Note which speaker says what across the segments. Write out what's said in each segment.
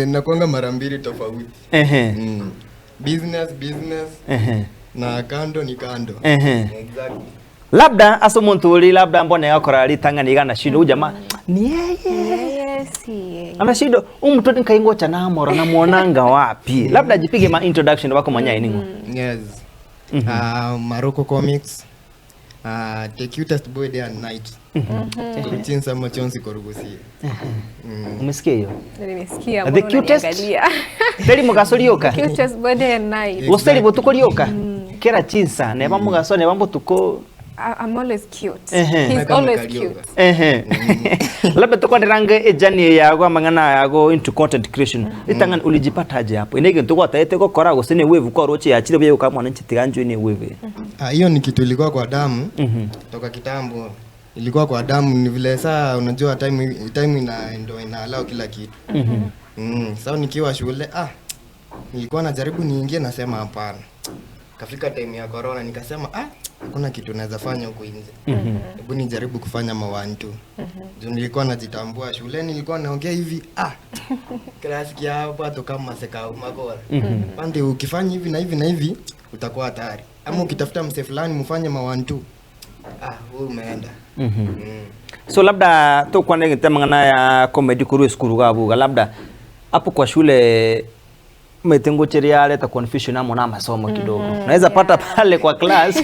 Speaker 1: Nakuanga mara mbili tofauti. Business na kando ni kando. Exactly.
Speaker 2: Labda asomontuli labda mbone yakora ritangani na shindo jamaa ni yeye
Speaker 3: si
Speaker 2: ana shindo mtoto nkaingocha na amora na muonanga wapi labda jipige ma introduction wako manyai ningo.
Speaker 1: Yes. Maroko Comics. The cutest boy day and night. Kuruchinsa machonsi korugusi.
Speaker 2: Umesikia hiyo?
Speaker 3: Nimesikia.
Speaker 2: The cutest. Teli mugasorioka.
Speaker 3: Cutest boy day and night.
Speaker 2: Wosteli botukorioka. Kera chinsa ne bamugaso ne bambo tuko.
Speaker 3: I'm always cute. He's always cute.
Speaker 2: Labda tukwa range ejani yago mangana yago into content creation. Itangan ulijipata aje hapo. Inege tukwa taete ko kora gusene wave ko roche ya chile byo kama nchi tiganjo ni wave.
Speaker 1: Hiyo ni kitu ilikuwa kwa damu. Toka kitambo. Ilikuwa kwa damu ni vile saa unajua time ndio inaalao kila kitu. Sasa nikiwa shule nilikuwa najaribu niingie nasema hapana. Kafika time ya corona nikasema hakuna kitu naweza fanya huko nje. Hebu nijaribu kufanya mawantu. Juu nilikuwa najitambua shuleni nilikuwa naongea hivi klasi ya hapa to kama seka magora. Pande ukifanya hivi na hivi na hivi utakuwa hatari. Ama ukitafuta mse fulani mfanye mawantu. Wewe umeenda.
Speaker 2: So labda to kwa nenge temangana ya comedy kuru school gabu labda hapo kwa shule umetengocheria aleta confusion amo na masomo kidogo. Naweza pata pale kwa class.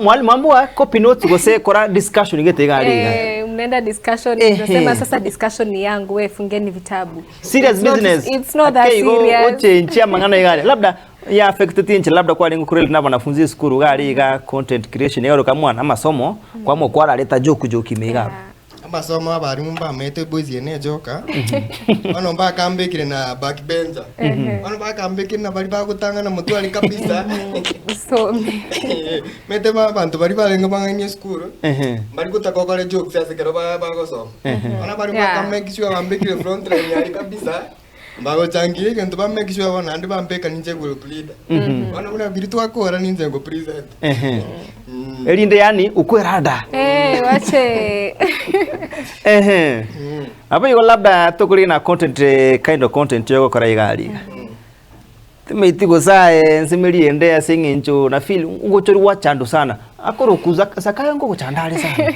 Speaker 2: Mwalimu ambua copy notes gose kora discussion igete gari.
Speaker 3: Mnaenda discussion unasema sasa discussion ni yangu wewe fungeni vitabu.
Speaker 2: Serious business.
Speaker 3: It's not that serious.
Speaker 2: Oche nchia mangana gari. Labda ya affect tinche labda kwa lengo kureli na wanafunzi school gari ga content creation yaro kama na masomo kwa mo kwa aleta joke mega.
Speaker 1: Masomo abarimu mba mete boys yene joka. Ono mba kambekire na backbencher. Ono mba kambekire na bali ba gutanga na mutu ali kabisa.
Speaker 3: So
Speaker 1: mete ba bantu bali balenga banganye school. Bali gutakokole jokes sasa kero ba gosoma. Ono bali ba kambekire bambekire front line ali kabisa. Mbago changire kantu ba make sure wana andi bambeka ninje group leader. Wana kuna biritu akora ninje go present.
Speaker 2: Elinde yani ukwerada.
Speaker 3: Wache.
Speaker 2: Hapo yuko labda tokuri na content kind of content yoko kora igali. Tumetigo sae nsimeli endea singincho na feel ngochori wachando sana. Akoro kuza sakaya ngo kuchandale sana.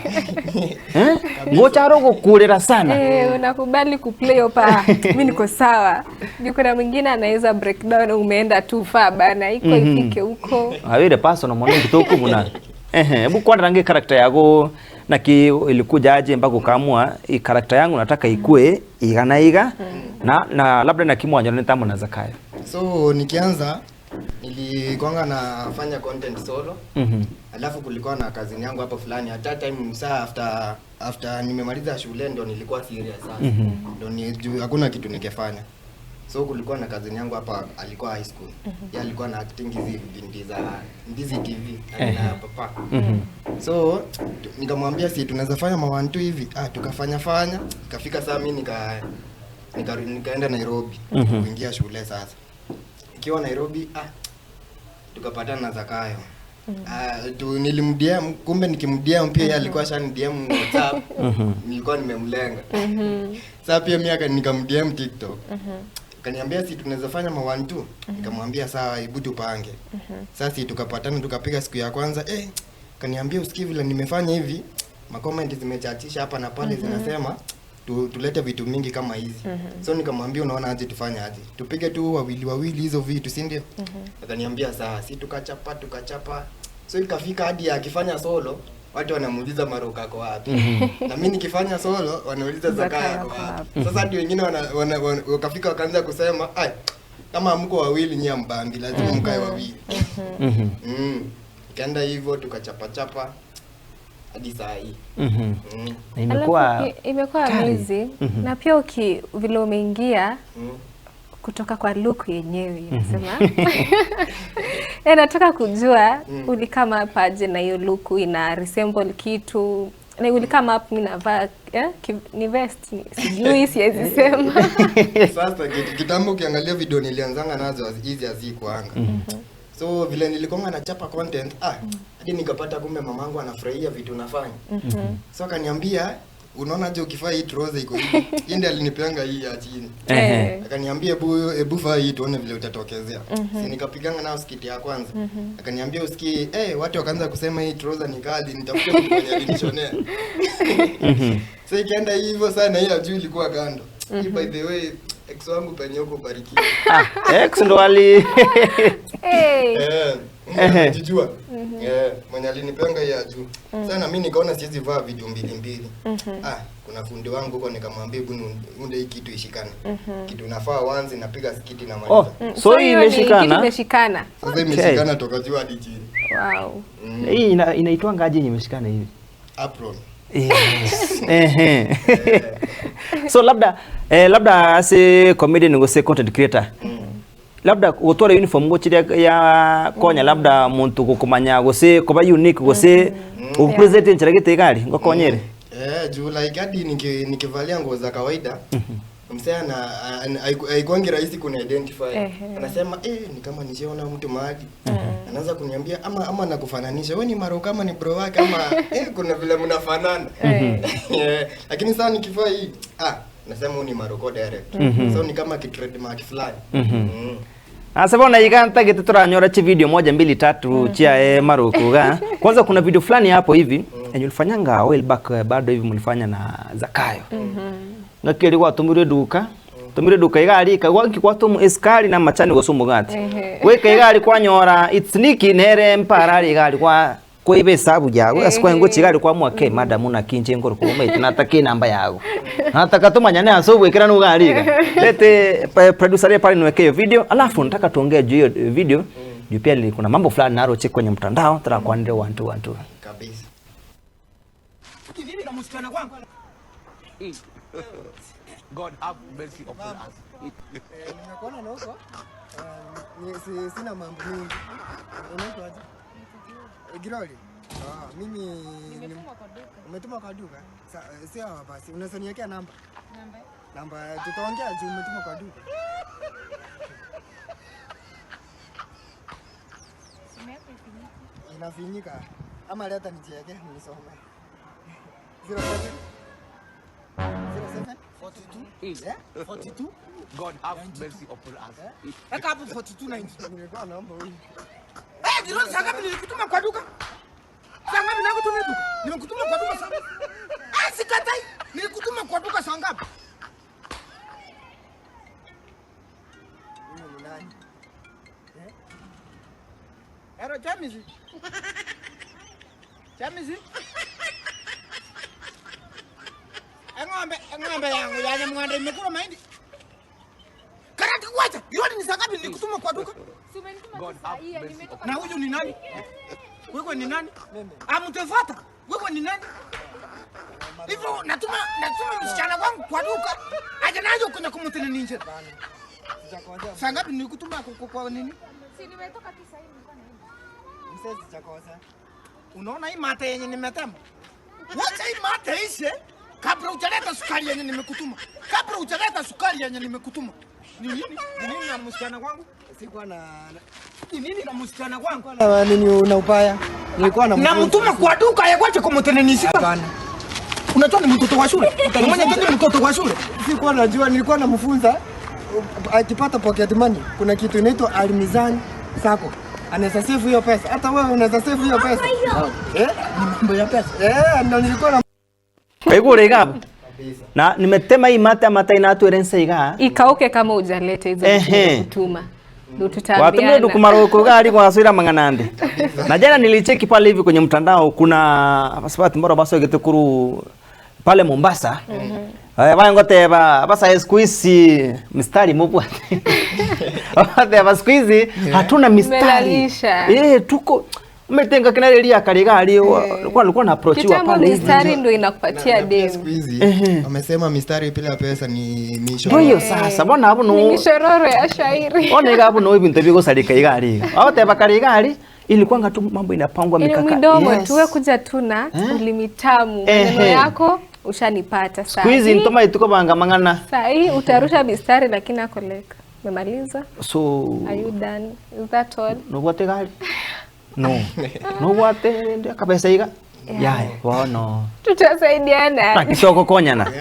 Speaker 2: Ngocharo kukulera sana.
Speaker 3: Unakubali kuplay opa. Mimi niko sawa. Yuko na mwingine anaweza breakdown umeenda too far bana iko ifike huko.
Speaker 2: Awire personal mwanangu kitoko muna. Hebu kwa rangi character yako na ki ilikuja aje mpaka ukaamua hii character yangu nataka ikue iganaiga na labda na kimwanja nitamu na Zakayo.
Speaker 1: So nikianza nilikuanga nafanya content solo. Alafu kulikuwa na kazini yangu hapo fulani hata time saa after nimemaliza shule ndo nilikuwa serious sasa. Ndo hakuna kitu nikefanya. So kulikuwa na kazini yangu hapa alikuwa high school. Yeye alikuwa na acting hizi binti za Ndizi TV na papa. So nikamwambia si tunaweza fanya mawantu hivi. Tukafanya ikafika saa mimi nikaenda Nairobi kuingia shule sasa. Ikiwa Nairobi tukapatana na Zakayo. Nilimdm kumbe nikimdm pia yeye alikuwa shani DM WhatsApp. Nilikuwa nimemlenga. Sasa pia mimi nikamdm TikTok. Kaniambia si tunaweza fanya mawantu. Nikamwambia sawa hebu tupange. Sasa tukapatana tukapiga siku ya kwanza kaniambia usikie vile nimefanya hivi. Ma comment zimechachisha hapa na pale zinasema tulete vitu mingi kama hizi. So nikamwambia unaona aje tufanye aje. Tupige tu wawili hizo vitu si ndio? Akaniambia sawa si tukachapa. So ikafika hadi akifanya solo watu wanamuuliza Maroka yako wapi. Na mimi nikifanya solo wanauliza Zakayo yako wapi. Sasa ndio wengine wakafika wakaanza kusema kama mko wawili nyia mbambi lazima mkae wawili. Kaenda hivyo tukachapa hadi saa hii.
Speaker 3: Imekuwa amazing. Na pia vile umeingia kutoka kwa look yenyewe nasema. Nataka kujua ulikama paje na hiyo look ina resemble kitu. Na ulikama hapo mimi navaa ni vest sijui siwezi sema.
Speaker 1: Sasa kitambo ukiangalia video nilianzanga nazo hizi hazikuanga. So vile nilikuwa nachapa content hadi nikapata kumbe mamangu anafurahia vitu nafanya. So akaniambia unaona je ukifaa hii trouser iko hivi. Yeye ndiye alinipeanga hii ya chini. Akaniambia hebu faa hii tuone vile utatokezea. Si nikapigana nao skiti ya kwanza. Akaniambia usikii watu wakaanza kusema hii trouser ni kali, nitafuta mtu mwenye alinishonea. Sasa ikaenda hivyo sana, hii ya juu ilikuwa kando. By the way, ex wangu penye huko barikiwa.
Speaker 2: Ex ndo ali
Speaker 1: Jijua. Mwenye alinipanga ya juu. Sana mimi nikaona siwezi vaa video mbili. Kuna fundi wangu huko nikamwambia hebu unde hii kitu ishikane. Kitu inafaa wanzi napiga skiti na maliza.
Speaker 2: So hii imeshikana.
Speaker 3: Kitu imeshikana.
Speaker 1: Sasa imeshikana toka juu hadi chini.
Speaker 3: Wow.
Speaker 2: Hii inaitwa ngaje imeshikana hivi?
Speaker 1: Apron.
Speaker 2: So labda as a comedian or say content creator. Labda utore uniform go chiri ya konya labda muntu gukumanya gose kuba unique gose upresent nchiragite gari ngo konyere.
Speaker 1: Juu like hadi nikivalia nguo za kawaida. Msana haikuangi rahisi kuni identify. Anasema ni kama nishaona mtu mahali. Anaanza kuniambia ama nakufananisha wewe ni Maro kama ni bro wake ama kuna vile mnafanana. Lakini sasa nikivaa hii nasema huyu ni Maroko direct. So ni kama trademark fulani.
Speaker 2: Asabona iganta getuturanyora chi video 1 2 3 chia Maroko ga. Kwanza kuna video fulani hapo hivi yenye ulifanyanga while back bado hivi mlifanya na Zakayo. Ngakiri kwa tumire duka igari kagwa kikwatu eskari na machani gosumo gati. Weka igari kwanyora it's niki nere mparari igari kwa ibe sabu jago asikwa ngo chigari kwa mwake madamu na kinje ngoro kuma itinataki namba yago. Nataka tumanyane asobu ikira nugariga. Lete producer pale niweke hiyo video alafu nataka tuongee juu hiyo video. Juu pia kuna mambo fulani naro check kwenye mtandao tara kwa ndio 1 2
Speaker 1: kabisa.
Speaker 4: Nini na msichana kwangu? God have mercy upon us.
Speaker 1: Nimekuona na huko. Sina mambo mingi. Unaitwa aje? Giroli. Mimi nimetumwa kwa duka. Umetumwa kwa duka? Sawa basi. Unaweza niwekea namba? Namba tutaongea juu umetumwa kwa duka. Inafinyika. Ama leta nijiweke nisome.
Speaker 4: 42? God have mercy upon us. Eka hapo 42.90.
Speaker 1: Nilikuwa naomba huyu.
Speaker 4: Giroli sangapi nilikutuma kwa duka? Sangapi nakutuma duka? Nimekutuma kwa duka sangapi? Sikatai. Nilikutuma kwa duka sangapi?
Speaker 1: Mimi ni nani?
Speaker 4: Ero Chamizi. Chamizi. Ng'ombe yangu ya Nyamwanda imekula mahindi. Karati kuacha. Giroli ni sangapi nilikutuma kwa duka? Na huyu ni nani? Wewe ni nani? Mtefuata. Wewe ni nani? Hivyo natuma msichana wangu kwa duka. Aje nayo kuna kumtene ninje. Sangapi nilikutuma kwa nini?
Speaker 5: Si nimetoka tu sasa hivi nilikuwa naenda.
Speaker 1: Msezi chakosa.
Speaker 4: Unaona hii mate yenye nimetema? Wacha hii mate ishe kabla hujaleta sukari yenye nimekutuma. Kabla hujaleta sukari yenye nimekutuma. Ni nini? Ni nini na msichana wangu?
Speaker 1: Sikuwa na
Speaker 4: Ni nini na msichana wangu?
Speaker 1: na nini una ubaya? Nilikuwa
Speaker 4: Na mtuma kwa duka ya kwache kumtene nisika.
Speaker 1: Hapana.
Speaker 4: Unajua ni mtoto wa shule. Mwenye ni mtoto wa shule.
Speaker 1: Sikuwa najua, nilikuwa namfunza akipata pocket money. Kuna kitu inaitwa Almizan Sacco. Anaweza save hiyo pesa. Hata wewe unaweza save hiyo pesa.
Speaker 4: Ni mambo ya pesa.
Speaker 1: Ndio nilikuwa na
Speaker 2: Kaigure igabu. Na nimetema hii mata inatuerensa iga.
Speaker 3: Ikauke kama hujaleta hizo kutuma. Ndio tutaambiana.
Speaker 2: Watumie dukumaroko gari kwa asira manganande. Na jana nilicheki pale hivi kwenye mtandao kuna pasipati mbora baso getukuru pale Mombasa. Wangote basa squeeze mistari mubwa. Siku hizi hatuna mistari. Tuko umetenga kina ile ya karigali walikuwa na approachiwa pale hivi.
Speaker 3: Mistari ndio inakupatia demu.
Speaker 1: Siku hizi wamesema mistari bila pesa ni mishororo.
Speaker 2: Hiyo sasa bwana hapo no.
Speaker 3: Ni mishororo ya shairi.
Speaker 2: Ona hapo no ibintu bigo salika igali. Wote bakarigali ilikuwa ngatu mambo inapangwa mikakati.
Speaker 3: Ni midomo tuwe kuja tuna ulimitamu. Maneno yako ushanipata sasa.
Speaker 2: Siku hizi ntoma ituko banga mangana.
Speaker 3: Sasa hii utarusha mistari lakini akoleka. Umemaliza?
Speaker 2: So
Speaker 3: are you done? Is that all?
Speaker 2: No wote gali. No. No wote ndio kabisa iga. Yai, wono.
Speaker 3: Tutasaidiana.
Speaker 2: Na kisoko konyana.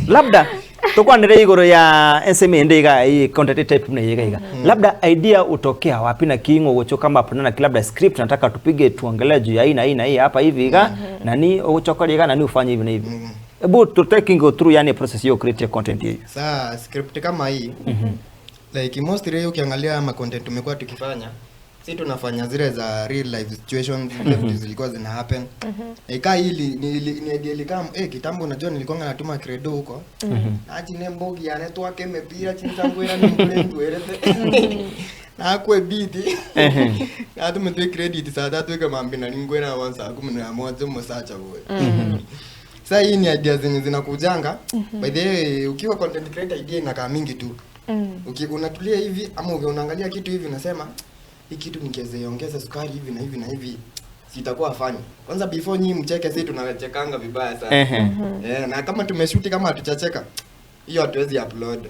Speaker 2: Labda tukwanire igoro ya SMA ndiga hii content type mna yiga. Labda idea utokea wapi na kingo gocho kama hapo na labda script nataka tupige tuangalie juu ya hii hapa hivi ga nani uchokolia nani ufanye hivi na hivi. Ebu to taking go through yani process yo create content hii.
Speaker 1: Saa script kama hii like mostly ukiangalia ma content tumekuwa tukifanya si tunafanya zile za real life situations zile zilikuwa zina happen. Ika hili ni idea kama kitambo unajua nilikuwa natuma credo huko. Aji nembogi ya network imepira chini zangu era ni mlengo erete. Na kwa biti. Na tumetoa credit saa 3 kama mbina ningwena wansa 11 msacha boy. Sasa hii ni idea zenye zinakujanga. By the way ukiwa content creator idea inakaa mingi tu. Unatulia hivi ama unaangalia kitu hivi unasema hii kitu nikiongeza sukari hivi na hivi na hivi sitakuwa fani. Kwanza before nyinyi mcheke sisi tunachekanga vibaya sana. Na kama tumeshoot kama hatuchacheka hiyo hatuwezi upload.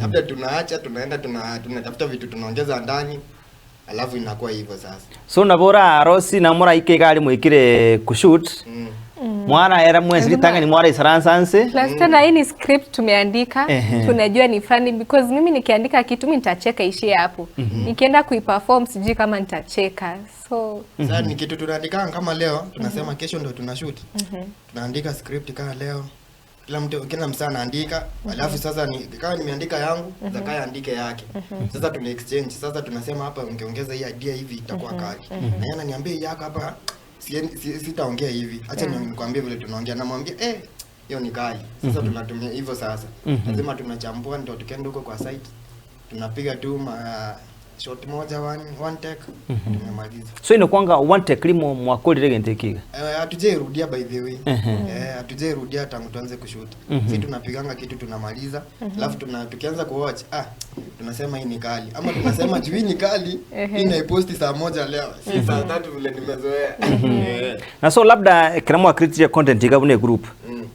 Speaker 1: Labda tunaacha tunaenda tunatafuta vitu tunaongeza ndani. Alafu inakuwa hivyo sasa.
Speaker 2: So nabora harusi na mura ike gali mwikire kushoot. Mwana era mwezi litanga ni mwara isaransanse.
Speaker 3: Plus tena hii ni script tumeandika, tunajua ni funny because mimi nikiandika kitu mimi nitacheka ishie hapo. Nikienda kuiperform sijui kama nitacheka. So
Speaker 1: sasa ni kitu tunaandika kama leo tunasema kesho ndio tunashoot. Tunaandika script kama leo. Kila mtu anaandika, alafu sasa kama nimeandika yangu, Zakaya andike yake. Sasa tuna exchange. Sasa tunasema hapa ungeongeza hii idea hivi itakuwa kali. Na yana niambie yako hapa sitaongea hivi. Acha nikwambie vile tunaongea. Namwambia hiyo ni kali. Sasa tunatumia hivyo sasa. Lazima tunachambua ndio tukienda huko kwa site. Tunapiga tu shot moja one take tumemaliza.
Speaker 2: So inakuanga one take limo mwakolire gentekiga.
Speaker 1: Hatujerudia by the way. Hatujerudia tangu tuanze kushoot. Sisi tunapiganga kitu tunamaliza. Alafu tukianza kuwatch tunasema hii ni kali. Ama tunasema juu hii ni kali, hii naiposti saa 1 leo. Si saa 3 vile nimezoea.
Speaker 2: Na so labda kiramu create content igabune group.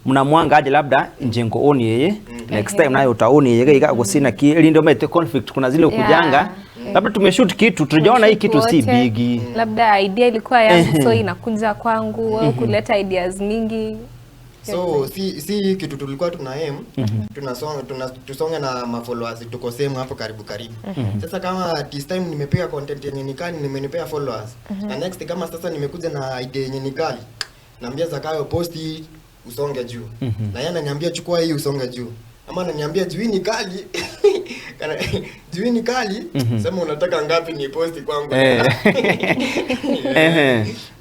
Speaker 2: Mnamwanga aje labda njengo oni yeye. Next time nayo utaoni yeye iga gusina ki ndio mete conflict kuna zile kujanga. Labda tumeshoot kitu tunajaona hii kitu si bigi.
Speaker 3: Labda idea ilikuwa yangu so inakunja kwangu au kuleta ideas mingi.
Speaker 1: So si kitu tulikuwa tuna aim tusonge na mafollowers tuko same hapo karibu. Sasa kama this time nimepiga content yenye nikali nimenipea followers. Na next kama sasa nimekuja na idea yenye nikali. Naambia Zakayo post hii usonge juu. Na yeye ananiambia chukua hii usonge juu. Ama ananiambia juu ni kali. Juu ni kali. Sema unataka ngapi ni posti kwangu.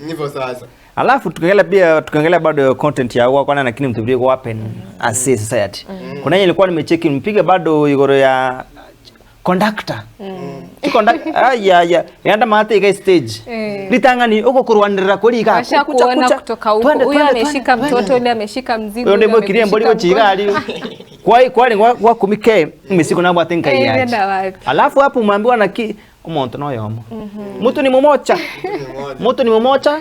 Speaker 1: Nipo sasa.
Speaker 2: Alafu tukaangalia bado content ya wao kwana lakini mtubirie kwa open as society. Kuna yeye ilikuwa nimecheki mpiga bado igoro ya conductor. Yanda mate iga stage. Litangani uko kurwanira kuri ka.
Speaker 3: Kuona kutoka huko. Huyo ameshika mtoto, yule ameshika mzigo.
Speaker 2: Ndio ndio kirie mboli chigali. Kwani wa kumike misiko nabo atenka yaje. Alafu hapo umeambiwa na umonto no yomo. Mtu ni mmoja.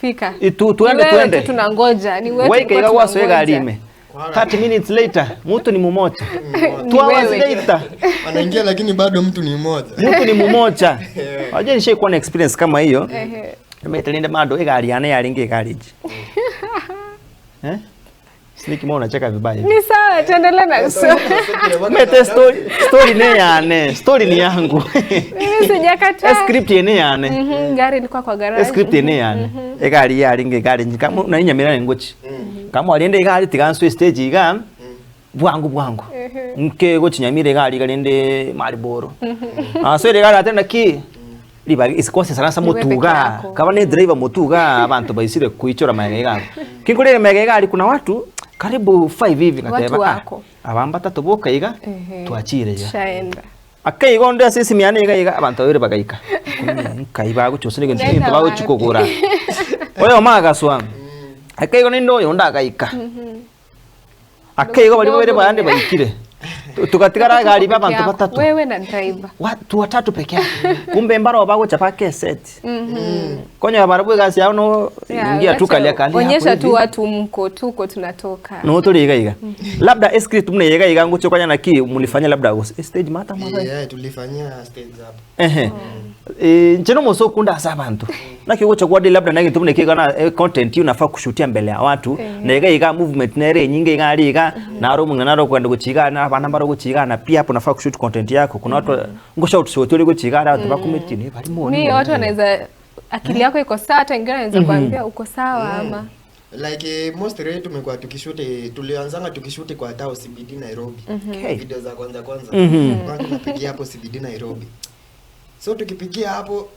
Speaker 2: Fika. Tuende.
Speaker 3: Tunangoja. Ni wewe.
Speaker 2: Wewe kaiga waswega alime. 30 minutes later mtu ni mmoja. 2 hours later
Speaker 1: anaingia lakini bado mtu ni mmoja.
Speaker 2: Mtu ni mmoja. Unajua nishaikuwa kuwa na experience kama hiyo. Nimetelenda mado gari yaringe garage. Sniki mbona unacheka vibaya hivi?
Speaker 3: Ni sawa, tuendelee na
Speaker 2: mete story ni yangu.
Speaker 3: Mimi sijakataa.
Speaker 2: Script yene yane.
Speaker 3: Gari ilikuwa kwa garage.
Speaker 2: Script yene yane. Gari yaringe garage kama na nyamira ngochi. Kama aliende gari tiganswe stage iga bwangu. Nke gochinyamire gari galende Mariboro. So ile gari atenda ki liba isikose sana mutuga kama ni driver mutuga abantu baisire kuichora magega kinkulele magega ali kuna watu karibu 5 hivi kateba abamba tatoboka iga tuachire ya
Speaker 3: shaenda
Speaker 2: akaigo ndio sisi miane iga abantu babiri bagaika kaiba guchosene gende bago chikogora oyo magaswa akaigo nindo yonda gaika akaigo bali babiri bande baikire tukatigara gari abantu batatu
Speaker 3: wewe na driver
Speaker 2: watu watatu peke yake kumbe mbaro bago chapa cassette konya barabu gasi yao no ingia tu kalia
Speaker 3: onyesha tu watu tuko tunatoka
Speaker 2: no tuliga labda script mne yega ngucho kwanya na ki mlifanya labda stage mata
Speaker 1: tulifanyia stage hapo
Speaker 2: njeno moso kunda asa abantu na kigo cha kwadi labda nagi tumne kiga na content unafaa kushutia mbele ya watu na iga movement nere nyingi ngari iga na ro mungana ro kwenda guchiga na bana baro guchiga na pia hapo nafaa kushoot content yako kuna watu ngosha shoot uri guchiga na watu community ni bali muone
Speaker 3: mimi watu wanaweza akili yako iko sawa hata ingine anaweza kuambia uko sawa ama
Speaker 1: like most rate tumekuwa tukishuti tulianzanga tukishuti kwa Tao CBD Nairobi. Video za kwanza kwa tunapigia hapo CBD Nairobi. So tukipigia hapo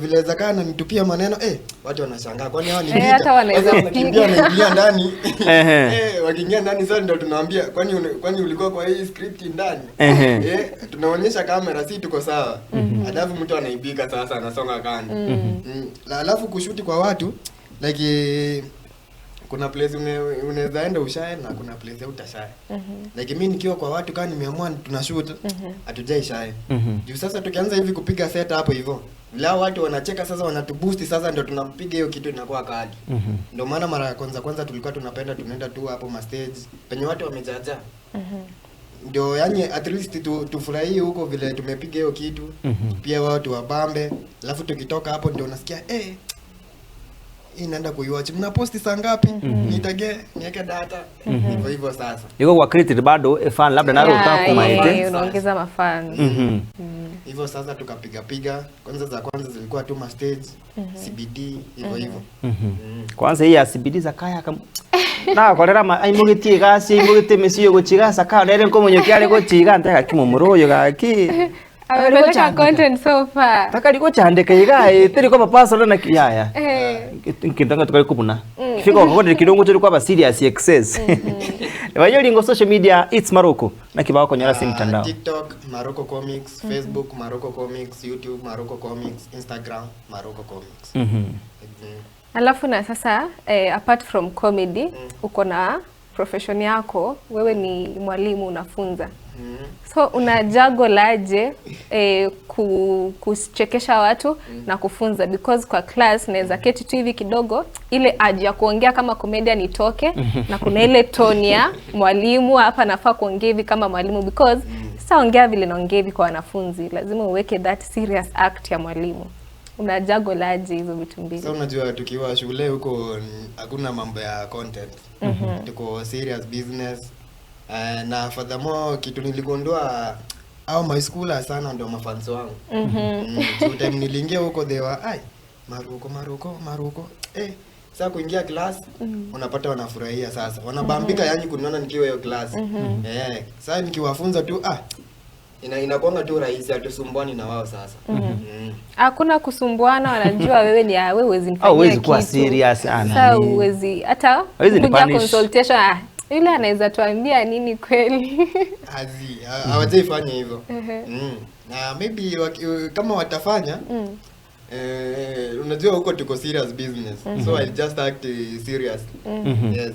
Speaker 1: vile za kana nitupia maneno watu wanashangaa kwani hao ni vita.
Speaker 3: Hata wanaweza
Speaker 1: kukimbia wanaingia ndani. Wakiingia ndani sasa ndio tunawaambia kwani ulikuwa kwa hii script ndani. Tunaonyesha kamera si tuko sawa. Alafu mtu anaibika sasa anasonga kando. Alafu kushuti kwa watu like kuna place unaweza enda ushae na kuna place utashae. Like mimi nikiwa kwa watu kama nimeamua tunashoot hatujai shae. Juu sasa tukianza hivi kupiga set hapo hivyo. Lao watu wanacheka sasa wanatuboost sasa ndio tunampiga hiyo kitu inakuwa kali. Ndio maana mara ya kwanza tulikuwa tunapenda tunaenda tu hapo ma stage penye watu wamejaja. Ndio yani at least tufurahie huko vile tumepiga hiyo kitu. Pia watu wabambe. Alafu tukitoka hapo ndio unasikia inaenda kuiwatch. Mna posti saa ngapi? Nitage niweke data. Hivyo sasa.
Speaker 2: Iko kwa creative bado fan labda naro utaka kumaite.
Speaker 3: Unaongeza mafans.
Speaker 1: Hivyo sasa tukapiga. Kwanza za kwanza zilikuwa tu ma stage, CBD hivyo.
Speaker 2: Kwanza hii ya CBD za kaya kama na kolera aimugitie gasi imugitie mesiyo guchiga saka nere ko munyokiare ko chiga ntaka kimumuroyo gaki.
Speaker 3: Amepeleka content so far.
Speaker 2: Takari chandeka iga tiri kwa papaso na kiyaya. Nkitanga tukali kubuna. Kifika kwa kodi kidongo cyo kwa serious excess. Bayo lingo social media it's Maroko na kibao kwa nyara mtandao.
Speaker 1: TikTok Maroko Comics, Facebook Maroko Comics, YouTube Maroko Comics, Instagram Maroko Comics.
Speaker 3: Alafu na sasa apart from comedy uko na profession yako, wewe ni mwalimu unafunza. So unajagolaje kuchekesha watu na kufunza because kwa class naweza keti tu hivi kidogo ile aje ya kuongea kama comedian itoke na kuna ile tone ya mwalimu hapa nafaa kuongea hivi kama mwalimu because sasa ongea vile naongea hivi kwa wanafunzi lazima uweke that serious act ya mwalimu. Unajagolaje hizo vitu mbili?
Speaker 1: Sasa unajua tukiwa shule huko hakuna mambo ya content. Tuko serious business. Na furthermore kitu niligundua au my schooler sana ndio mafans wangu. So time niliingia huko they were Maroko. Sasa kuingia class unapata wanafurahia sasa. Wanabambika yani kuniona nikiwa hiyo class. Sasa nikiwafunza tu inakuanga tu rahisi atusumbwani na wao sasa.
Speaker 3: Hakuna kusumbuana wanajua wewe ni wewe huwezi mfanyia kitu.
Speaker 2: Huwezi kuwa serious sana.
Speaker 3: Sasa huwezi hata kuja consultation ile anaweza tuambia nini kweli?
Speaker 1: Hawajafanya hivyo. Na maybe kama watafanya unajua huko tuko serious business. So I just act serious. Yes.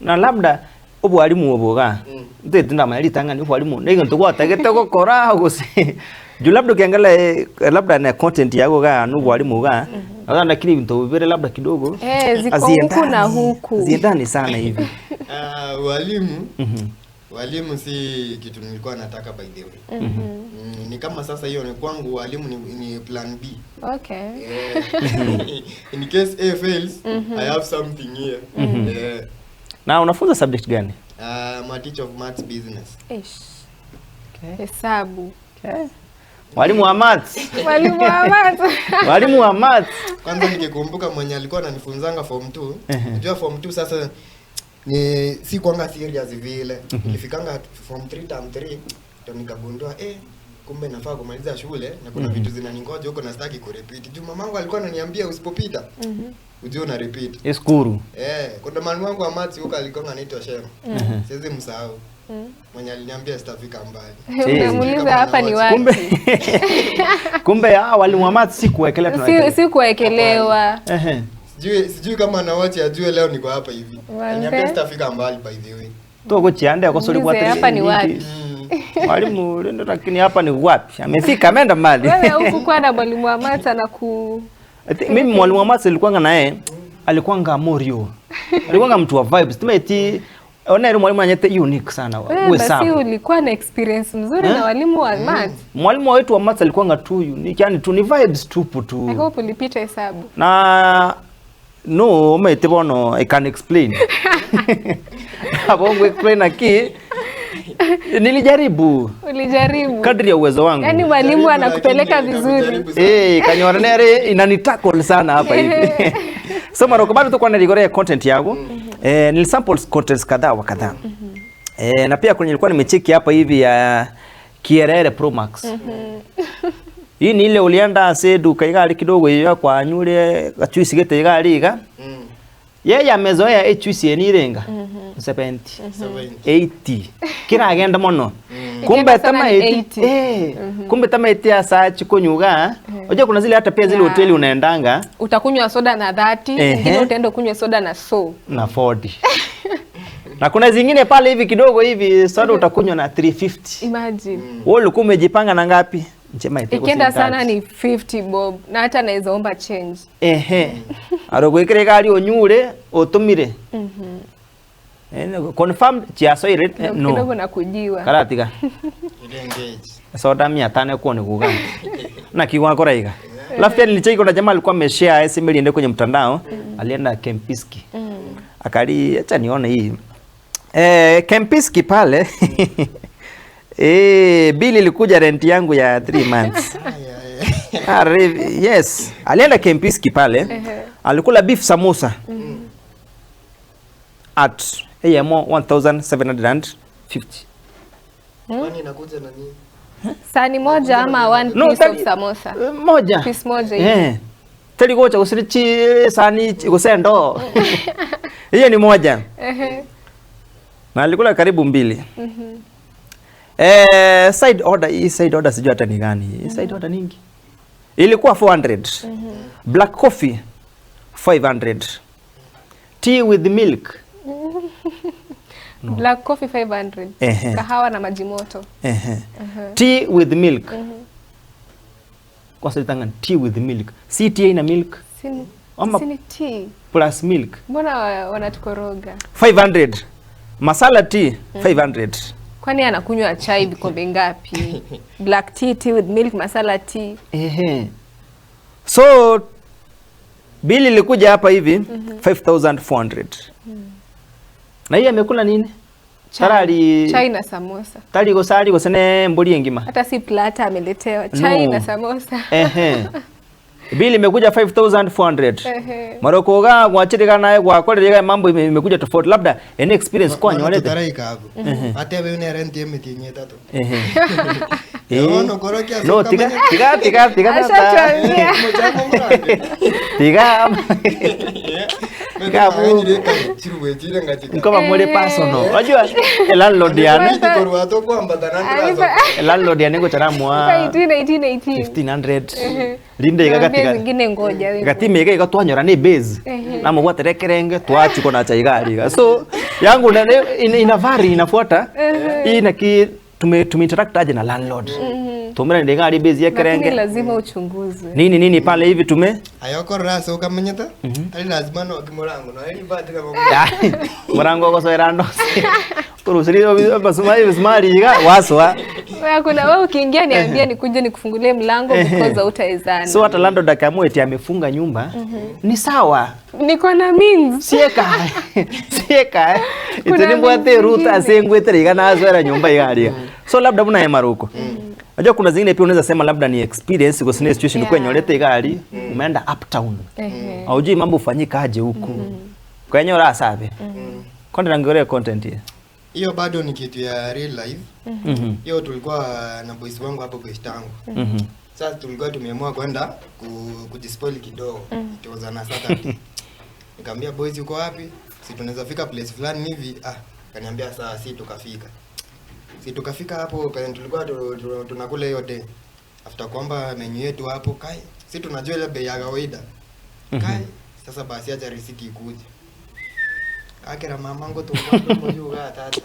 Speaker 2: Na labda ubwalimu oboga. Ndio mali tangani ubwalimu. Ndio tukwa tagete gukora gusi. Juu labda ukiangalia labda na content yako ga ubwalimu ga. Lakini vitu vile labda kidogo.
Speaker 3: Ziko huku na huku.
Speaker 2: Ziendani sana hivi.
Speaker 1: Walimu si kitu nilikuwa nataka by the way. Ni kama sasa hiyo ni kwangu walimu ni plan B.
Speaker 3: Okay.
Speaker 1: In case A fails, I have something here.
Speaker 2: Na unafunza subject gani?
Speaker 1: I'm a teacher of maths business.
Speaker 3: Hesabu.
Speaker 2: Mwalimu wa maths.
Speaker 3: Mwalimu wa maths.
Speaker 2: Mwalimu wa maths.
Speaker 1: Kwanza nikikumbuka mwenye alikuwa ananifunzanga form 2. Unajua form 2 sasa ni si kwanga serious vile. Nilifikanga form 3 term 3 ndio nikagundua kumbe nafaa kumaliza shule na kuna vitu zinaningoja huko na sitaki kurepeat. Juu mamangu alikuwa ananiambia usipopita ujue una repeat.
Speaker 2: Eskuru.
Speaker 1: Kuna mwalimu wangu wa maths huko alikuwa anaitwa Shem. Siwezi msahau. Mwenye aliniambia sitafika mbali.
Speaker 3: Unamuuliza hapa ni wapi?
Speaker 2: Kumbe walimu wa maths si kuwekelea tunawekelea.
Speaker 3: Si kuwekelewa.
Speaker 1: Sijui kama anawacha ajue leo niko hapa hivi. Aliniambia sitafika mbali by the way.
Speaker 2: Toko chiande kwa sori kwa
Speaker 3: hapa ni wapi?
Speaker 2: Mwalimu ndio lakini hapa ni wapi? Amefika ameenda mbali.
Speaker 3: Wewe huku kwa na mwalimu wa maths
Speaker 2: mimi mwalimu wa maths alikuwa naye alikuwa Morio. Alikuwa mtu wa vibes. Tumeti Ona ile mwalimu anyete unique sana.
Speaker 3: Wewe basi ulikuwa na experience mzuri na walimu wa math.
Speaker 2: Mwalimu wetu wa math alikuwa ngatu unique, yani tu ni vibes tupu tu.
Speaker 3: I hope ulipita hesabu.
Speaker 2: Na no, umete bono I can explain. Hapo explain aki nilijaribu.
Speaker 3: Ulijaribu.
Speaker 2: Kadri ya uwezo wangu.
Speaker 3: Yaani mwalimu anakupeleka vizuri.
Speaker 2: Kanyoranere inanitackle sana hapa hivi. So Maroko bado tuko na rigore content yangu. Nilisample contents kadhaa wa kadhaa. Na pia kwenye nilikuwa nimecheki hapa hivi ya Kierere Pro Max. Hii ni ile ulienda sedu kaigali kidogo hiyo kwa nyule achuisi gete igali iga. Yeye amezoea achuisi ni renga. 70 80 kira agenda mono. Kumbe tama 80 kumbe tama 80 asa chikunyuga. Unajua kuna zile hata pia zile hoteli unaendanga
Speaker 3: utakunywa soda na 30, nyingine utaenda kunywa soda na
Speaker 2: 40. Na kuna zingine pale hivi kidogo hivi soda utakunywa na 350.
Speaker 3: Imagine.
Speaker 2: Wewe ulikuwa umejipanga na ngapi? Njema iteko.
Speaker 3: Ikienda sana ni 50 bob na hata naweza omba change.
Speaker 2: Arogo ikire gari onyure otumire. Confirm chiaso ile no.
Speaker 3: Kidogo na kujiwa.
Speaker 2: Karatiga.
Speaker 1: Ile engage.
Speaker 2: Soda 500 kuone kuga. Na kiwa koraiga. Lafia nilicheki kuna jamaa alikuwa ameshare SMS ende kwenye mtandao, alienda Kempiski. Akali acha nione hii. Kempiski pale. Bili ilikuja rent yangu ya 3 months. Yes, alienda Kempiski pale. Alikula beef samosa. At AMO 1750.
Speaker 1: Kwani inakuja na nini?
Speaker 3: Sani moja ama one piece of samosa?
Speaker 2: Moja.
Speaker 3: Piece moja hivi.
Speaker 2: Teli gocha usirichi sani gusendo. Hiyo ni moja. Na alikula karibu 2. Side order, hii side order sijui hata ni gani. Side order nyingi. Ilikuwa 400. Black coffee 500. Tea with milk.
Speaker 3: No. Black coffee 500. Kahawa na maji moto.
Speaker 2: Tea with milk. Kwa sababu tanga tea with milk. Si tea ina milk.
Speaker 3: Sini tea
Speaker 2: plus milk.
Speaker 3: Mbona wanatukoroga?
Speaker 2: 500. Masala tea 500.
Speaker 3: Kwani anakunywa chai vikombe ngapi? Black tea with milk, masala tea.
Speaker 2: So bili ilikuja hapa hivi 5400. Na hii amekula nini?
Speaker 3: Chai na samosa.
Speaker 2: Tali gosali gosene mboli ngima.
Speaker 3: Hata si plata ameletewa chai na samosa.
Speaker 2: Bili imekuja 5400. Maroko ga gwachirika naye gwakorerega mambo imekuja tofauti. Labda any experience kwa nyolete.
Speaker 1: Taraika hapo. Hata wewe una rent yeme tinye tatu.
Speaker 2: No
Speaker 1: korokia.
Speaker 2: No tiga. Kabu. Kama mwele personal. Unajua landlord yani. Landlord yani ko charamwa 1500. Linde igagatika.
Speaker 3: Ngine ngoja wewe.
Speaker 2: Gatime ega twanyora ni base. Na mugwa terekerenge twachi kona cha igari. So yangu ina vari inafuata. Hii na ki tumeinteract aje na landlord. Tumera ndi gari base ya kerenge.
Speaker 3: Lakini lazima uchunguzwe.
Speaker 2: Nini pale hivi tume?
Speaker 1: Ayoko raso kamanyata. Ali lazima no kimurango no ali batika kwa.
Speaker 2: Murango ko soerando. Kurusiri basuma hivi smart iga waswa.
Speaker 3: Kuna wewe ukiingia niambia nikuje nikufungulie mlango because hautaezana.
Speaker 2: So hata landlord akaamua eti amefunga nyumba. Ni sawa.
Speaker 3: Niko na means.
Speaker 2: Sieka. Iteni mbwate ruta asengwete iga na azwera nyumba igari. So labda muna ya Maroko. Unajua kuna zingine pia unaweza sema labda ni experience kwa situation kwa nyolete gari umeenda uptown. Haujui mambo ufanyika aje huku. Kwa hiyo raha sabe. Konde nangeolea content hiyo.
Speaker 1: Hiyo bado ni kitu ya real life. Hiyo tulikuwa na boys wangu hapo kwa tangu. Sasa tulikuwa tumeamua kwenda kujispoil kidogo. Tuozana Saturday. Nikamwambia boys uko wapi? Si tunaweza fika place fulani hivi. Kaniambia saa si tukafika. Si tukafika hapo pale tulikuwa tunakula hiyo day. After kwamba menu yetu hapo kai. Si tunajua ile bei ya kawaida. Kai sasa basi acha receipt ikuje. Akira mamangu tumbo mmoja tata.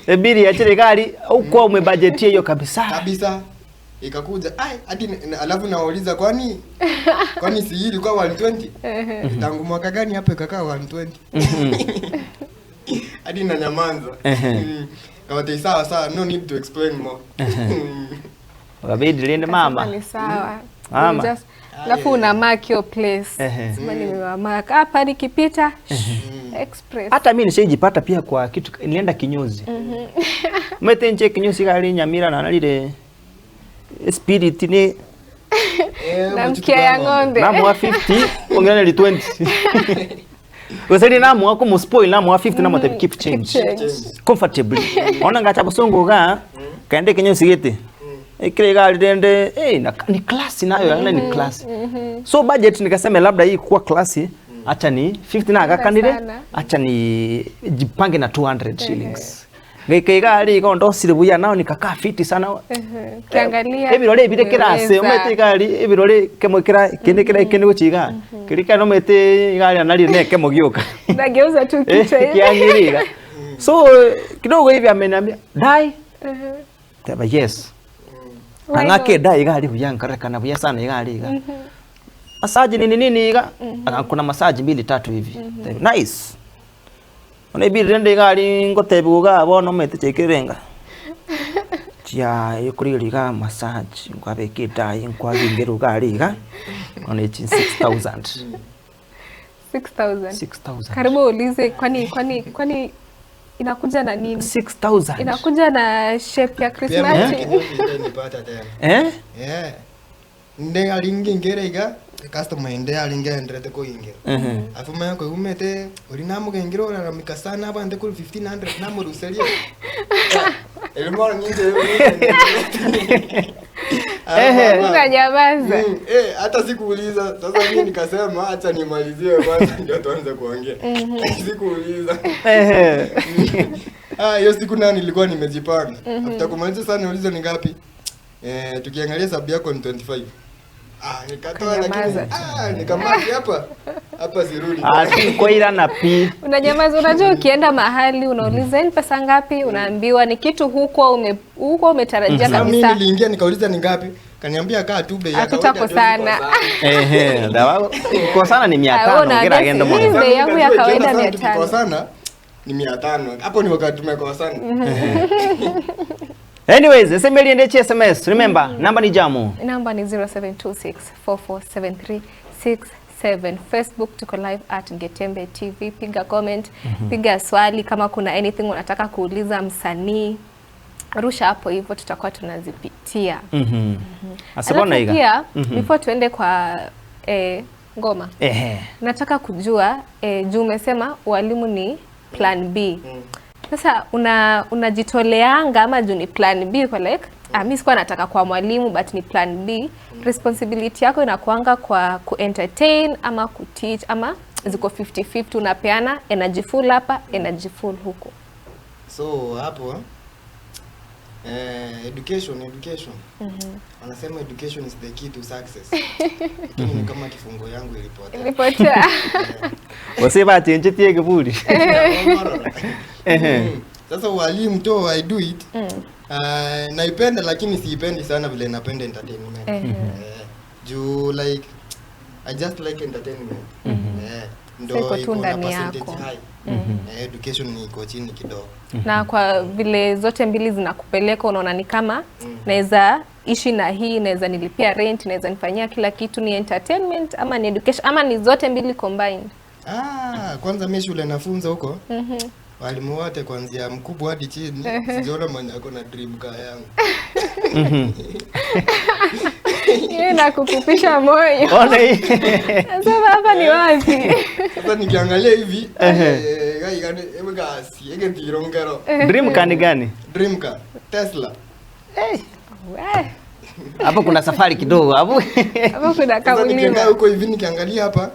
Speaker 2: Ebiri achire gari uko umebudgetia hiyo kabisa.
Speaker 1: ikakuja hadi alafu nawauliza kwani si hii ilikuwa 120 tangu mwaka gani hapo ikakaa 120 hadi na nyamanza kawate sawa no need to explain more
Speaker 2: wabidi linde mama
Speaker 3: ni sawa
Speaker 2: mama
Speaker 3: alafu una mark your place sema nimemark hapa nikipita express.
Speaker 2: Hata mimi nishajipata pia kwa kitu nilienda kinyozi mtenje kinyozi gari Nyamira na nalile spirit ni
Speaker 3: na mkia ya ng'ombe
Speaker 2: na mwa 50 ongea ni 20 Wazali na mwa ko spoil na mwa 50 na mwa keep change comfortably ona ngacha busongo ga kaende kinyozi gete ikile gari dende ni class nayo ni class so budget nikasema labda hii kwa class acha ni 50 na akakandire acha ni jipange na 200 shillings ngeke gari ko ndo siribuya nao nikakaa fiti sana
Speaker 3: kiangalia
Speaker 2: ebirore birekirase umete gari ebirore kemokira kende guchiga kirika no mete gari anali ne kemogioka
Speaker 3: ndageuza tu kichwa hivi
Speaker 2: kiangirira so kidogo hivi ameniambia dai taba yes angake dai gari buyankara kana buya sana gari ga masaji nini ga kuna masaji 2-3 hivi nice ona bi rende gari ngotebi ga bono mete chekerenga chia yukuri ga masaji ngwabe kidai ngwabe ngeru gari ga ona 6000
Speaker 3: karibu ulize kwani inakuja na nini
Speaker 2: 6000
Speaker 3: inakuja na shape ya Christmas
Speaker 1: nipata tena nde alingi ngerega customer nde alingi ndrete ko inge afuma ko umete uri namu ngiro na mikasana abande ko 1500 namu ruselia elmo nyinge
Speaker 3: unanyamaza
Speaker 1: hata sikuuliza sasa mimi nikasema acha nimalizie kwanza ndio tuanze kuongea sikuuliza hiyo siku nani nilikuwa nimejipanga after kumaliza sana niulize ni ngapi tukiangalia sababu yako ni 25 nikatoa lakini nikamaki hapa sirudi
Speaker 2: kwa ila na pi
Speaker 3: unanyamaza unajua ukienda mahali unauliza ni pesa ngapi unaambiwa ni kitu huko umetarajia kabisa
Speaker 1: mimi niliingia nikauliza ni ngapi kaniambia kaa tu bei yako
Speaker 3: sana
Speaker 2: dawa kwa sana ni 500 ngira agenda
Speaker 3: mwana bei yangu ya kawaida 500
Speaker 1: kwa sana ni 500 hapo ni wakati tumekosana
Speaker 2: Anyways, SMS ende SMS. Remember, namba ni jamu.
Speaker 3: Namba ni 0726447367. Facebook tuko live at Ngetembe TV. Piga comment, piga swali kama kuna anything unataka kuuliza msanii. Rusha hapo hivyo tutakuwa tunazipitia.
Speaker 2: Asabona iga.
Speaker 3: Pia before tuende kwa ngoma. Nataka kujua juu umesema walimu ni plan B. Sasa unajitoleanga ama juu ni plan B kwa like mimi sikuwa nataka kwa mwalimu but ni plan B, responsibility yako inakuanga kwa ku-entertain ama ku-teach ama ziko 50-50 unapeana energy full hapa energy full huko?
Speaker 1: So hapo education wanasema education is the key to success. Lakini kama kifungo yangu ilipotea.
Speaker 2: Wasema tenje tie kiburi.
Speaker 1: Sasa walimu to I do it. Naipenda lakini siipendi sana vile napenda entertainment. Juu like I just like entertainment. Ndio iko na percentage high. Education ni iko chini kidogo.
Speaker 3: Na kwa vile zote mbili zinakupeleka unaona ni kama naweza ishi na hii, naweza nilipia rent, naweza nifanyia kila kitu, ni entertainment ama ni education ama ni zote mbili combined?
Speaker 1: Kwanza mimi shule nafunza huko. Walimu wote kuanzia mkubwa hadi chini, sijaona mwenye ako na dream car yangu.
Speaker 3: Yeye nakukupisha moyo.
Speaker 2: Ona hii.
Speaker 3: Sasa hapa ni wapi?
Speaker 1: Sasa nikiangalia hivi, gani emgasi, egetirongero.
Speaker 2: Dream car ni gani?
Speaker 1: Dream car, Tesla.
Speaker 2: Hapo kuna safari kidogo hapo.
Speaker 3: Hapo kuna kauli.
Speaker 1: Nikiangalia huko hivi nikiangalia hapa,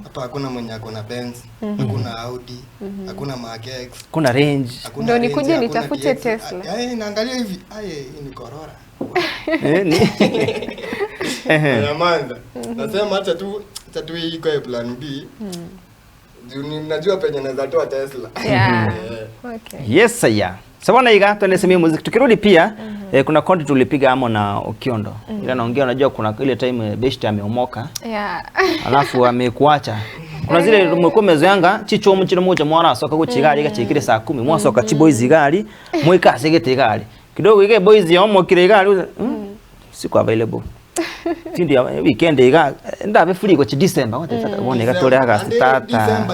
Speaker 1: hapa hakuna mwenye ako na Benz, hakuna Audi, hakuna Mark X,
Speaker 2: kuna range.
Speaker 3: Ndio nikuje nitafute Tesla.
Speaker 1: Naangalia hivi, hii ni Corolla. Nyamanda. Nasema acha tu hii kwa plan B. Najua penye naweza toa Tesla.
Speaker 3: Yeah. Okay.
Speaker 2: Yes, ya. Sawa na iga tuende semia muziki. Tukirudi pia Kuna content tulipiga amo na Okiondo. Ila naongea unajua kuna ile time Beshte ameomoka.
Speaker 3: Yeah.
Speaker 2: Alafu amekuacha. Kuna zile mko mezoyanga chicho mchino moja mwana soka kuchigali gachikire saa 10 mwasoka chiboys igali mwika segete igali. Kidogo ige boys yomo kire igali siku available. Tindi weekend iga ndabe free ko chi December wote saka wone gatore aga stata.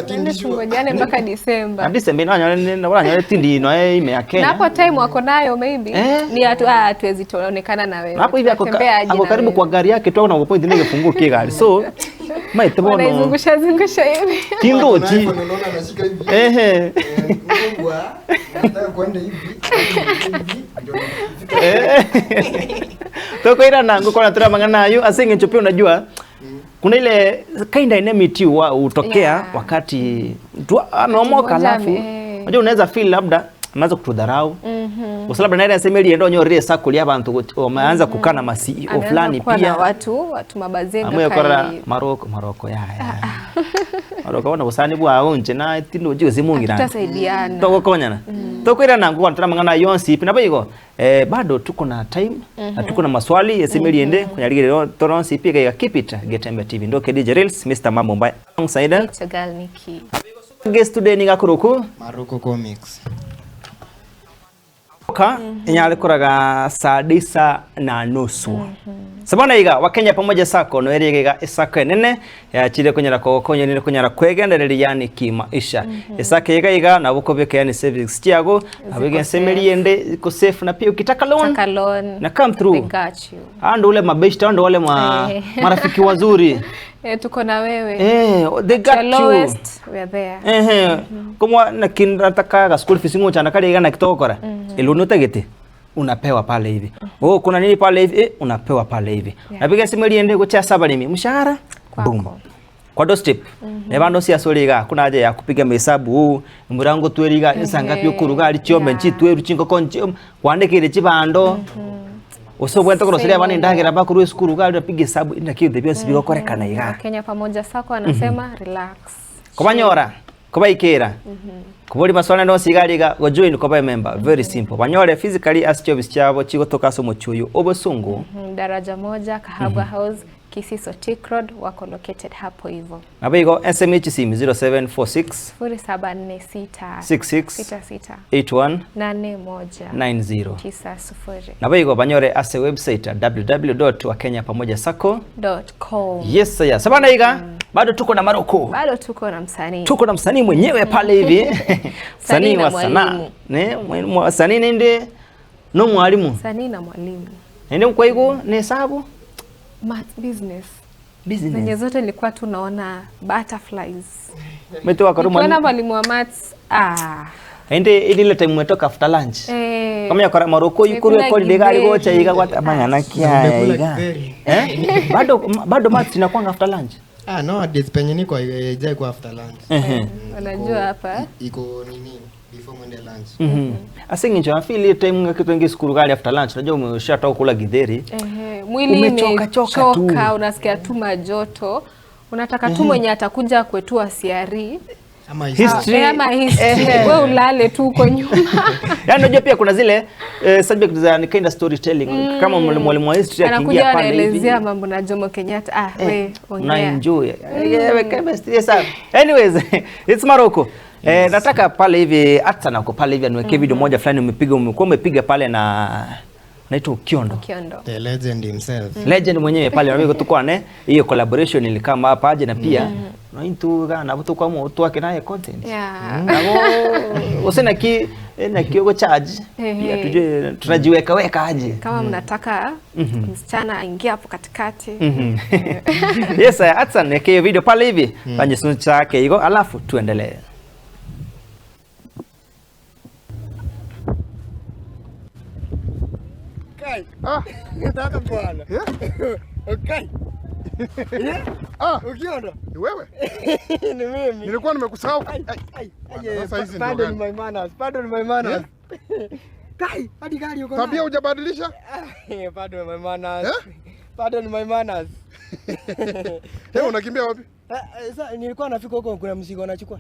Speaker 3: Ngojane mpaka December.
Speaker 2: December na wala tindi no ime ya Kenya.
Speaker 3: Na hapo time wako nayo maybe ni hatuwezi tuonekana na wewe.
Speaker 2: Hapo hivi ako karibu kwa gari yake tu na point ndege funguke gari. So maite bono.
Speaker 3: Unaizungusha hivi.
Speaker 2: Kindochi.
Speaker 1: Unaona anashika hivi. Ngogwa. Nataka kwenda hivi.
Speaker 2: Toko ira nangu kwa natura mangana yu asinge chopia unajua kuna ile kinda enmity utokea wakati anaomoka alafu unajua unaweza feel labda anaanza kutudharau usalabda naenda semeli endo nyorire sakuli abantu wameanza kukana masi fulani pia
Speaker 3: watu mabazenga
Speaker 2: kai amwe maroko ya maroko wana busani bwa onje na tindo jiwe zimungira
Speaker 3: tutasaidiana
Speaker 2: toko konyana toko ira nangu kwa mangana yonsi pina bayigo bado tuko na time na tuko na maswali yasemeli ende kunyarigire toronsi pika ya keep it Getembe TV ndo KD Reels Mr. Mambo Mbaya Saida
Speaker 3: Chagalniki
Speaker 2: guest today ni gakuruku
Speaker 1: Maroko Comics
Speaker 2: inyale kuraga saa 9:30 sabana iga wakenya pamoja sako no eriga isaka nene ya chile kunyara kokonyo ni kunyara kwegendereri yani kimaisha isaka iga na bukobeke yani savings tiago abige semeli ende ko safe na pia ukitaka loan na come through ando ule mabeshta ando wale marafiki wazuri
Speaker 3: tuko na wewe
Speaker 2: they got you
Speaker 3: we are there
Speaker 2: kama na kinataka school fees ngocha na kale na kitokora ilunota gete unapewa pale hivi kuna nini pale hivi unapewa pale hivi napiga simu liende kucha saba limi mshahara boom kwa doorstep nebando sia soliga kuna haja ya kupiga mahesabu murango tweriga isanga pyo kuruga ali chiombe nchitwe ruchingo konchi kwandikire chibando usobwenta ko seria bani ndagira bakuru skuru ga piga hesabu indakio debio sibiko korekana iga
Speaker 3: Kenya pamoja sako anasema relax
Speaker 2: kubanyora kubaikera kubuli maswala ndo sigaliga go join ko member very simple banyore physically as service chabo chigotoka so muchuyu obosungu
Speaker 3: daraja moja Kahabwa House Kisii Sotik Road wako located hapo hivyo
Speaker 2: nabigo SMH sim 0746
Speaker 3: 0746
Speaker 2: 66 81
Speaker 3: 8190
Speaker 2: nabigo banyore ase website www.wakenya-sako.com
Speaker 3: yes
Speaker 2: ya sabana iga bado tuko na Maroko
Speaker 3: bado tuko na msanii
Speaker 2: mwenyewe pale hivi msanii wa sanaa msanii nende no mwalimu
Speaker 3: msanii na mwalimu
Speaker 2: nende mkwaigo ni hesabu
Speaker 3: math business zenye zote nilikuwa tunaona butterflies
Speaker 2: umetoka kwa
Speaker 3: kuna mwalimu wa maths
Speaker 2: ende ile time umetoka after lunch kama yakora Maroko yukuru kwa ile gari gocha iga kwa amana kia iga bado maths inakuanga after lunch
Speaker 1: no penye niko haijai kwa after lunch
Speaker 3: unajua hapa
Speaker 1: iko nini before mwende lunch
Speaker 2: asinginjo afili time ngakitwengi skuru gari after lunch unajua umeshatoka kula githeri
Speaker 3: mwili umechoka unasikia tu majoto unataka tu mwenye atakuja kwetu asiari
Speaker 1: ama
Speaker 3: history wewe ulale tu uko nyuma
Speaker 2: yani unajua pia kuna zile subject za kind of storytelling kama mwalimu wa history akiingia pale hivi
Speaker 3: anaelezea mambo na Jomo Kenyatta wewe ongea
Speaker 2: na enjoy chemistry sana anyways it's Maroko nataka pale hivi hata nako pale hivi niweke video moja fulani umepiga pale na naitwa Okiondo
Speaker 1: the legend himself
Speaker 2: legend mwenyewe pale na tuko na hiyo collaboration ilikama hapa aje na pia na into gana buto kwa mtu wake naye content nabo usena ki na kioko charge pia tuje tunajiweka aje
Speaker 3: kama mnataka msichana aingie hapo katikati
Speaker 2: yes hata niweke video pale hivi fanye suncha chake hiyo alafu tuendelee
Speaker 6: nataka bwana. Okay. Ukiondoa.
Speaker 7: Ni wewe?
Speaker 6: Ni mimi.
Speaker 7: Nilikuwa nimekusahau.
Speaker 6: Pardon my manners. Pardon my manners. Kai, hadi gari uko.
Speaker 7: Tabia hujabadilisha?
Speaker 6: Pardon my manners. Pardon my manners.
Speaker 7: Leo unakimbia wapi?
Speaker 6: Sasa nilikuwa nafika huko kuna mzigo nachukua.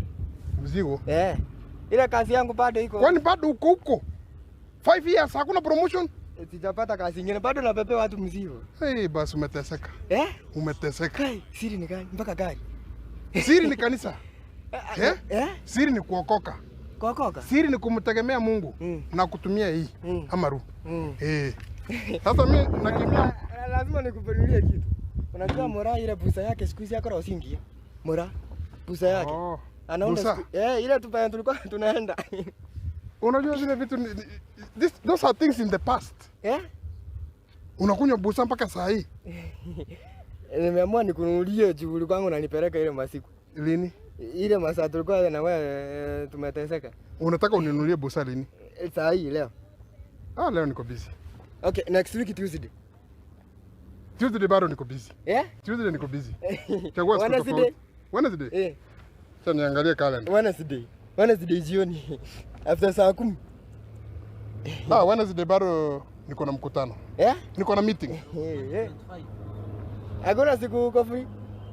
Speaker 7: Mzigo?
Speaker 6: Ile kazi yangu bado iko.
Speaker 7: Kwani bado uko huko? 5 years hakuna promotion?
Speaker 6: Sijapata kazi nyingine. Bado napepe watu mzigo.
Speaker 7: Hey, basi umeteseka. Umeteseka.
Speaker 6: Siri ni gani? Mpaka gari.
Speaker 7: Siri ni kanisa. Siri ni kuokoka.
Speaker 6: Kuokoka?
Speaker 7: Siri ni kumtegemea Mungu na kutumia hii amaru. Sasa mimi nakimbia.
Speaker 6: Lazima nikufunulie kitu. Unajua Mora ile busa yake siku hizi yako usingia. Mora busa yake. Anaona ile tupaya tulikuwa tunaenda.
Speaker 7: Unajua zile vitu those are things in the past. Unakunywa busa mpaka saa hii.
Speaker 6: Nimeamua nikununulie juu kwangu na nipeleka ile masiku.
Speaker 7: Lini?
Speaker 6: Ile masaa tulikuwa na wewe tumeteseka.
Speaker 7: Unataka uninunulie busa lini?
Speaker 6: Saa hii leo.
Speaker 7: Leo niko busy.
Speaker 6: Okay, next week Tuesday.
Speaker 7: Tuesday bado niko busy. Tuesday niko busy.
Speaker 6: Chagua siku tofauti.
Speaker 7: Wednesday? Sasa niangalie calendar.
Speaker 6: Wednesday jioni. After saa 10.
Speaker 7: Wednesday bado niko na mkutano. Niko na meeting.
Speaker 6: Hakuna siku uko free?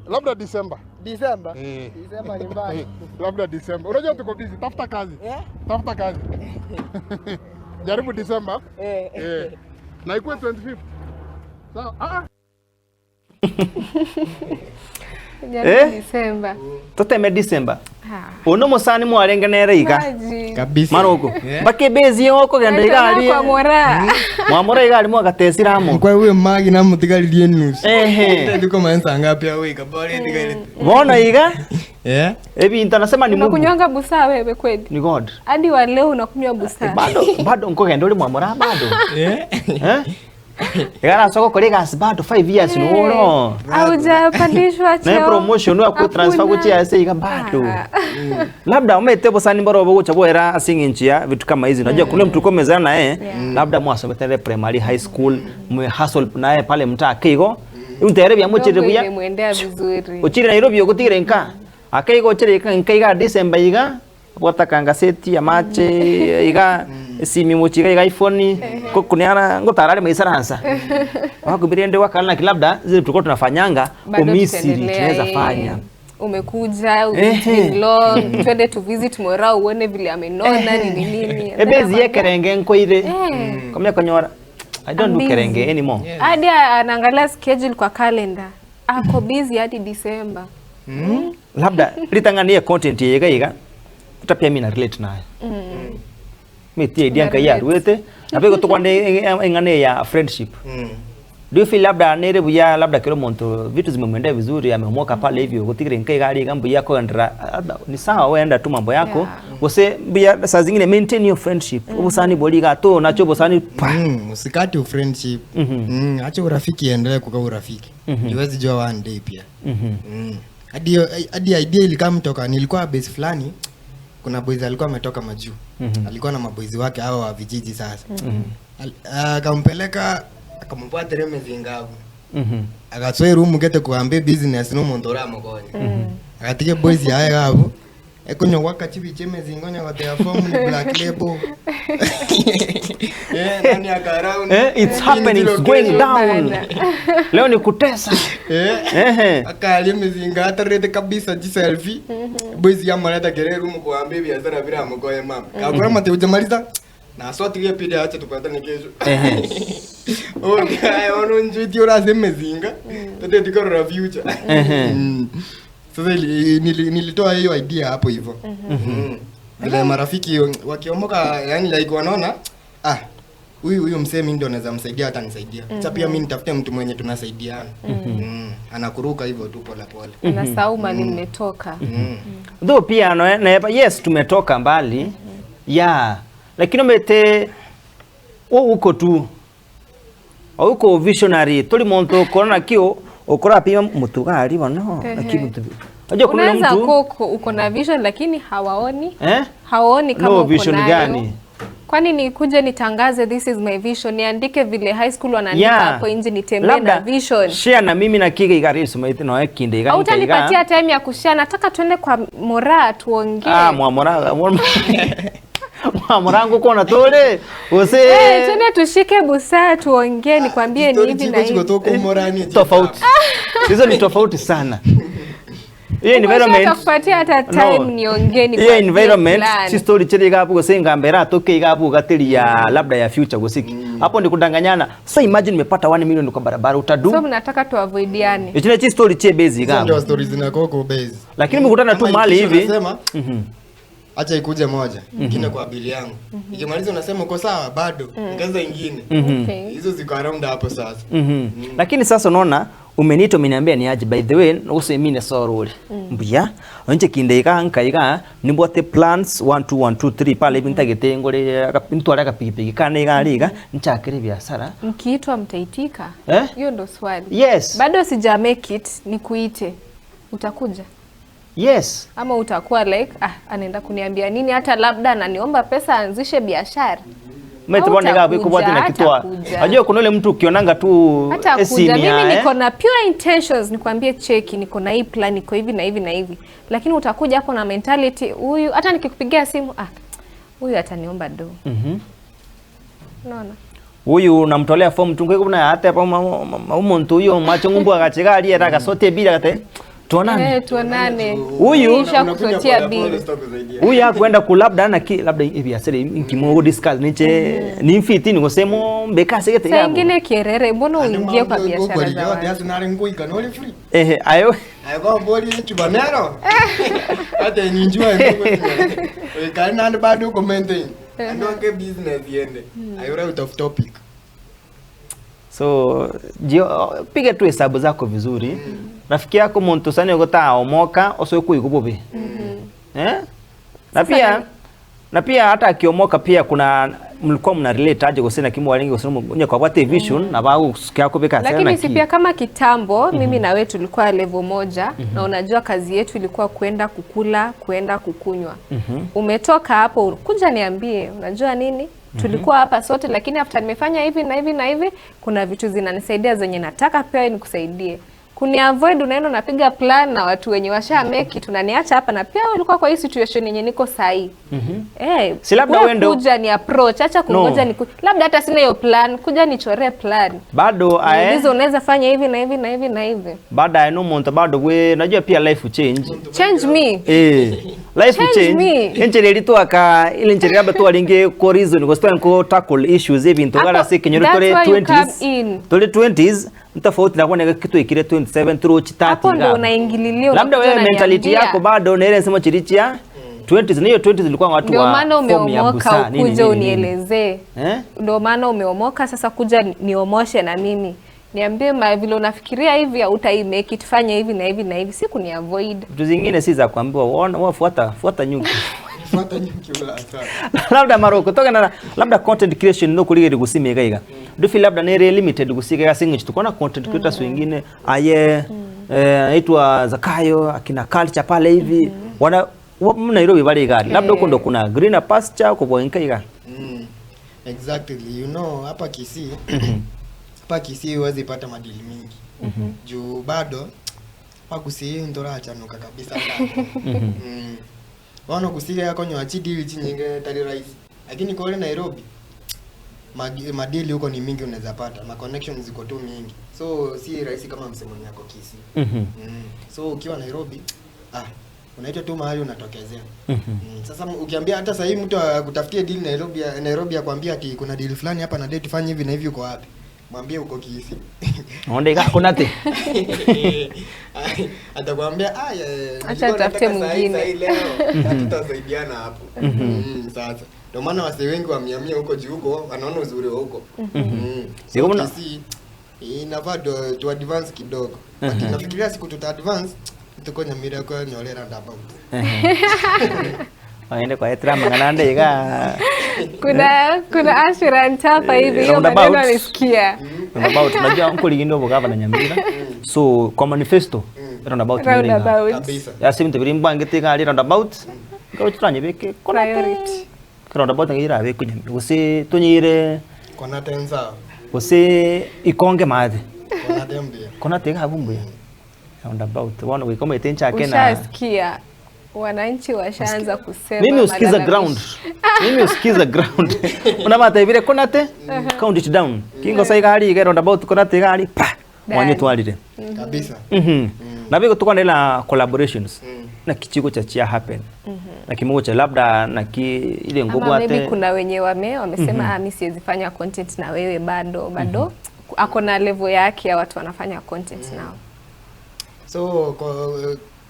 Speaker 7: Labda December.
Speaker 6: December ni mbaya.
Speaker 7: Labda December. Unajua tuko busy, tafuta kazi. Tafuta kazi. Jaribu December. Na ikuwe 25th. Sawa.
Speaker 3: December.
Speaker 2: Toteme December. Ono musani mwarenganera iga.
Speaker 1: Kabisa.
Speaker 2: Maroko. Bake bezi yoko genda igari.
Speaker 3: Kwa Mora.
Speaker 2: Mwamora igari mwagatesiramo.
Speaker 1: Kwa wewe magi na mutigarie news. Ndiko mansa ngapi wewe kabore ndigaire.
Speaker 2: Mbona iga? Ebi internasema ni Mungu.
Speaker 3: Unakunywanga busa wewe kweli?
Speaker 2: Ni God.
Speaker 3: Hadi wa leo unakunywa busa.
Speaker 2: Bado nko genda uli Mwamora bado. Igara soko kolega bado 5 years no.
Speaker 3: Haujapandishwa cheo.
Speaker 2: Na promotion wa ku transfer kuchia ase iga bado. Labda umete bosani mbaro bogo chaboera asingi nchia vitu kama hizi. Unajua kule mtu komezana naye labda mwasomete primary high school mwe hustle naye pale mtaa Keigo. Untere bya mochire buya.
Speaker 3: Muendea vizuri.
Speaker 2: Uchire Nairobi yogutire nka. Akeigo chire nka iga December iga. Bwataka seti ya mache iga simi mochika iga iPhone ko kunyana ngotarare maisaransa. Wakubirende wakala labda zile tulikuwa tunafanyanga Misri tunaweza fanya.
Speaker 3: Umekuja long twende to visit Mora uone vile amenona nini.
Speaker 2: Ebezi yekerenge nkoire. Komya konyora. I don't do kerenge anymore.
Speaker 3: Hadi anaangalia schedule kwa calendar. Ako busy hadi December.
Speaker 2: Labda litangania content yega utapia mimi na relate naye. Meti idea kaya ruete apego tukwande ngane ya friendship. Do you feel labda nere buya labda kilo monto vitu zimemwendea vizuri amemoka pale hivyo kutigire nkai gari gambo yako ndra ni sawa wewe enda tu mambo yako wose buya saa zingine maintain your friendship ubusani boliga to nacho busani
Speaker 1: usikati friendship acha urafiki endelee kukaa urafiki iwezi jua one day pia hadi idea ilikamtoka nilikuwa base fulani kuna boys alikuwa ametoka majuu alikuwa na maboys wake hao wa vijiji sasa akampeleka akampa tereme zingavu akatsoe room gete kuambe business no mondora mogonye akatike boys yae gabo ekonyo wakachibi cheme zingonya wa their form ni black label nani akaround
Speaker 2: it's happening, it's going down leo ni kutesa
Speaker 1: akali mzinga atarete kabisa ji selfie boys yamaleta kere room kuambe biashara bila mogoye mama kakora mate ujamaliza na swati ile pide acha tupatane kesho okay ono njiti ora semezinga tete tikoro future sasa nilitoa hiyo idea hapo hivyo vile marafiki wakiomoka yani like wanaona huyu msee mimi ndio naweza msaidia hata nisaidia sasa pia mimi nitafute mtu mwenye tunasaidiana anakuruka hivyo tu pole pole
Speaker 3: na sauma nimetoka
Speaker 2: though pia na yes tumetoka mbali lakini umete uko tu uko visionary tuli monto corona kio ukora pia mutugari bano lakini unajua kuna mtu
Speaker 3: uko na vision lakini hawaoni hawaoni kama uko
Speaker 2: vision gani
Speaker 3: kwani nikuje nitangaze this is my vision niandike vile high school wanaandika hapo nje nitembee na vision
Speaker 2: share na mimi na Kige igari sumaite na kinde igari
Speaker 3: utanipatia time ya kushare nataka tuende kwa Mora tuongee
Speaker 2: Mwamorangu kona tole use
Speaker 3: twende tushike busaa tuongee nikwambie ni hivi na hivi
Speaker 2: tofauti hizo ni tofauti sana Hiyo environment
Speaker 3: Utakupatia hata time niongeni kwa
Speaker 2: hiyo environment si story chiri gapu gosenga mbera toke gapu gatiri ya labda ya future gosiki. Hapo ndi kudanganyana. Sasa imagine nimepata 1 million kwa barabara utadu.
Speaker 3: So mnataka tu avoidiane.
Speaker 2: Hicho ni story che base gapu.
Speaker 1: Ndio stories zinakoko base.
Speaker 2: Lakini mkutana tu mahali hivi.
Speaker 1: Unasema acha ikuje moja, nyingine kwa bili yangu. Ikimaliza unasema uko sawa bado, ongeza nyingine. Hizo ziko around hapo sasa.
Speaker 2: Lakini sasa unaona umeniita umeniambia ni aje by the way usemine sorori. Mbuya onje kindeika hankaika nimbote plans 1 2 1 2 3 pale bintagete ngore akapintwara kapipiki kana igaliga nchakire biashara.
Speaker 3: Mkiitwa mtaitika? Hiyo ndo swali.
Speaker 2: Yes.
Speaker 3: Bado sija make it nikuite. Utakuja?
Speaker 2: Yes.
Speaker 3: Ama utakuwa like anaenda kuniambia nini hata labda ananiomba pesa anzishe biashara.
Speaker 2: Umetibona gapi iko bote na kitwa. Unajua kuna yule mtu ukionanga tu
Speaker 3: kuja. Mimi niko na pure intentions nikwambie cheki niko na hii plan niko hivi na hivi na hivi. Lakini utakuja hapo na mentality huyu hata nikikupigia simu huyu ataniomba do. Unaona? Huyu
Speaker 2: namtolea form tu ngeko na hata hapa umuntu huyo macho ngumbu akacheka aliye sote bila kate.
Speaker 3: Tuonane.
Speaker 2: Huyu
Speaker 3: nishakusotia bili.
Speaker 2: Huyu hakwenda kulabda na labda hivi asere nkimo discuss niche ni mfiti ni ngosemo mbeka segete
Speaker 3: yabo. Sengine kierere mbona uingie kwa biashara za watu.
Speaker 2: Ayo.
Speaker 1: Ayo boli chubanero. Hata ninjua ngoko. Kana bado comment. Ndoke business yende. Ayo out of topic.
Speaker 2: So piga tu hesabu zako vizuri. Rafiki yako muntu sani yogota omoka oso kuikubobe. Na pia hata akiomoka pia kuna mlikuwa mna relate aje gosena kimu walingi gosena mwenye kwa wate vision na bagu sikia yako beka sana.
Speaker 3: Lakini si pia kama kitambo mimi na wewe tulikuwa level moja na unajua kazi yetu ilikuwa kwenda kukula, kwenda kukunywa. Umetoka hapo kuja niambie unajua nini? Tulikuwa hapa sote lakini after nimefanya hivi na hivi na hivi kuna vitu zinanisaidia zenye nataka pia nikusaidie. Kuni avoid unaenda unapiga plan na watu wenye washa make it unaniacha hapa na pia ulikuwa kwa hii situation yenye niko sahi.
Speaker 2: Si labda wewe ndio
Speaker 3: kuja ni approach acha kungoja ni labda hata sina hiyo plan kuja nichore plan.
Speaker 2: Bado
Speaker 3: hizo unaweza fanya hivi na hivi na hivi na hivi.
Speaker 2: Bado I know monta bado we najua pia life change.
Speaker 3: Change me.
Speaker 2: Life change. Enje lito aka ile nje labda tu alinge kwa reason kwa sababu ko tackle issues hivi ntogala sekenyoro tole 20s. Tole 20s tofauti na kuona kitu ikire 27 through 30.
Speaker 3: Hapo ndo unaingililio.
Speaker 2: Labda wewe mentality yako bado na ile sema chirichia 20s na hiyo 20s zilikuwa watu wa
Speaker 3: form ya busa. Ndio maana umeomoka kuja unielezee. Ndio maana umeomoka sasa kuja niomoshe na mimi. Niambie vile unafikiria hivi utai make it fanya hivi na hivi na hivi siku ni avoid.
Speaker 2: Vitu zingine si za kuambiwa wafuata nyuki.
Speaker 1: Fuata nyuki wala hata.
Speaker 2: Labda Maroko toka na labda content creation no kulige gusime gaiga. Dufi labda ne limited gusika singi tukona content creators wengine aitwa Zakayo akina culture pale hivi wana Nairobi bali gari labda huko ndo kuna greener pasture kwa boinka iga.
Speaker 1: Exactly, you know hapa Kisii hapa Kisii huwezi pata madili mingi. Juu bado hapa Kisii ndora achanuka kabisa ndani. Wana kusiga yako nyo achidi nyinge tali rahisi. Lakini kwa Nairobi madili huko ni mingi unaweza pata. Ma connections ziko tu mingi. So si rahisi kama msemo yako Kisii. So ukiwa Nairobi unaitwa tu mahali unatokezea. Sasa ukiambia hata sasa hivi mtu akutafutie deal Nairobi akwambia ati kuna deal fulani hapa na date fanye hivi na hivi uko wapi? Mwambie uko Kisii.
Speaker 2: Onde kuna te.
Speaker 1: Atakwambia
Speaker 3: acha tafute mwingine.
Speaker 1: Tutasaidiana hapo. Sasa ndio maana wase wengi wamehamia huko juu huko wanaona uzuri wa huko. Sio Kisii inafaa tu advance kidogo. Lakini nafikiria siku tuta advance tuko Nyamira kwa Nyolera roundabout.
Speaker 2: Waende kwa etra manganande iga.
Speaker 3: Kuna assurance hapa hivi hiyo maneno nisikia.
Speaker 2: Roundabout unajua mko ligindo bogava na Nyamira. So kwa manifesto roundabout
Speaker 3: kabisa.
Speaker 2: Ya simu tibirimba ngete kali roundabout. Kwa tutanye beke
Speaker 3: priority.
Speaker 2: Roundabout ngira beke Nyamira. Usi tunyire
Speaker 1: kona tenza.
Speaker 2: Usi ikonge madhi.
Speaker 1: Kona dembia.
Speaker 2: Kona tega bumbu ya. Roundabout wana wiko tencha kena.
Speaker 3: Ushasikia wananchi washaanza kusema
Speaker 2: mimi usikiza ground. Mimi usikiza ground. Unamata vile konate count it down. Kingo sai gari ge roundabout konate gari pa. Wanye twalire.
Speaker 1: Kabisa.
Speaker 2: Na biko tukwa nila collaborations na kichiko cha chia happen. Na kimungo cha labda na ile ngumu
Speaker 3: ama
Speaker 2: ate.
Speaker 3: maybe kuna wenye wamesema mimi siwezi fanya content na wewe bado ako na level yake ya watu wanafanya content nao.
Speaker 1: So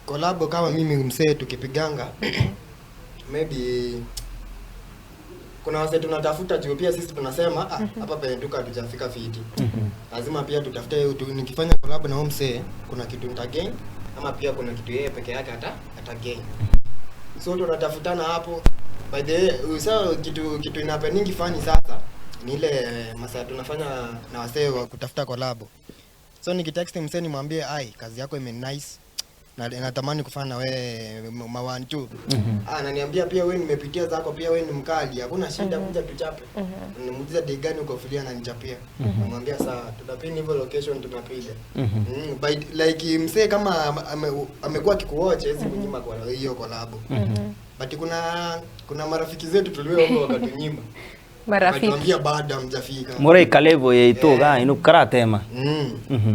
Speaker 1: collab kama mimi msee tukipiganga maybe kuna wase tunatafuta juu pia sisi tunasema hapa penye tuka hatujafika fiti. Lazima pia tutafute nikifanya collab na msee kuna kitu nita gain ama pia kuna kitu yeye peke yake ata gain. So tunatafutana hapo. By the way, so kitu ina happening fani sasa ni ile masaa tunafanya na wasee wa kutafuta collab. So nikitext msee nimwambie kazi yako ime nice na natamani kufanya na wewe mawantu. Ananiambia pia wewe nimepitia zako pia wewe ni mkali. Hakuna shida kuja tuchape. Nimuuliza day gani uko free ananichapia. Namwambia sawa tutapini hivyo location tunapiga. But like msee kama amekuwa akikuwatch hizi kunyima kwa hiyo collab. But kuna marafiki zetu tuliweomba wakatunyima.
Speaker 3: Marafiki.
Speaker 1: Anatuambia bado hamjafika.
Speaker 2: More kalevo ya itoga inukara tema.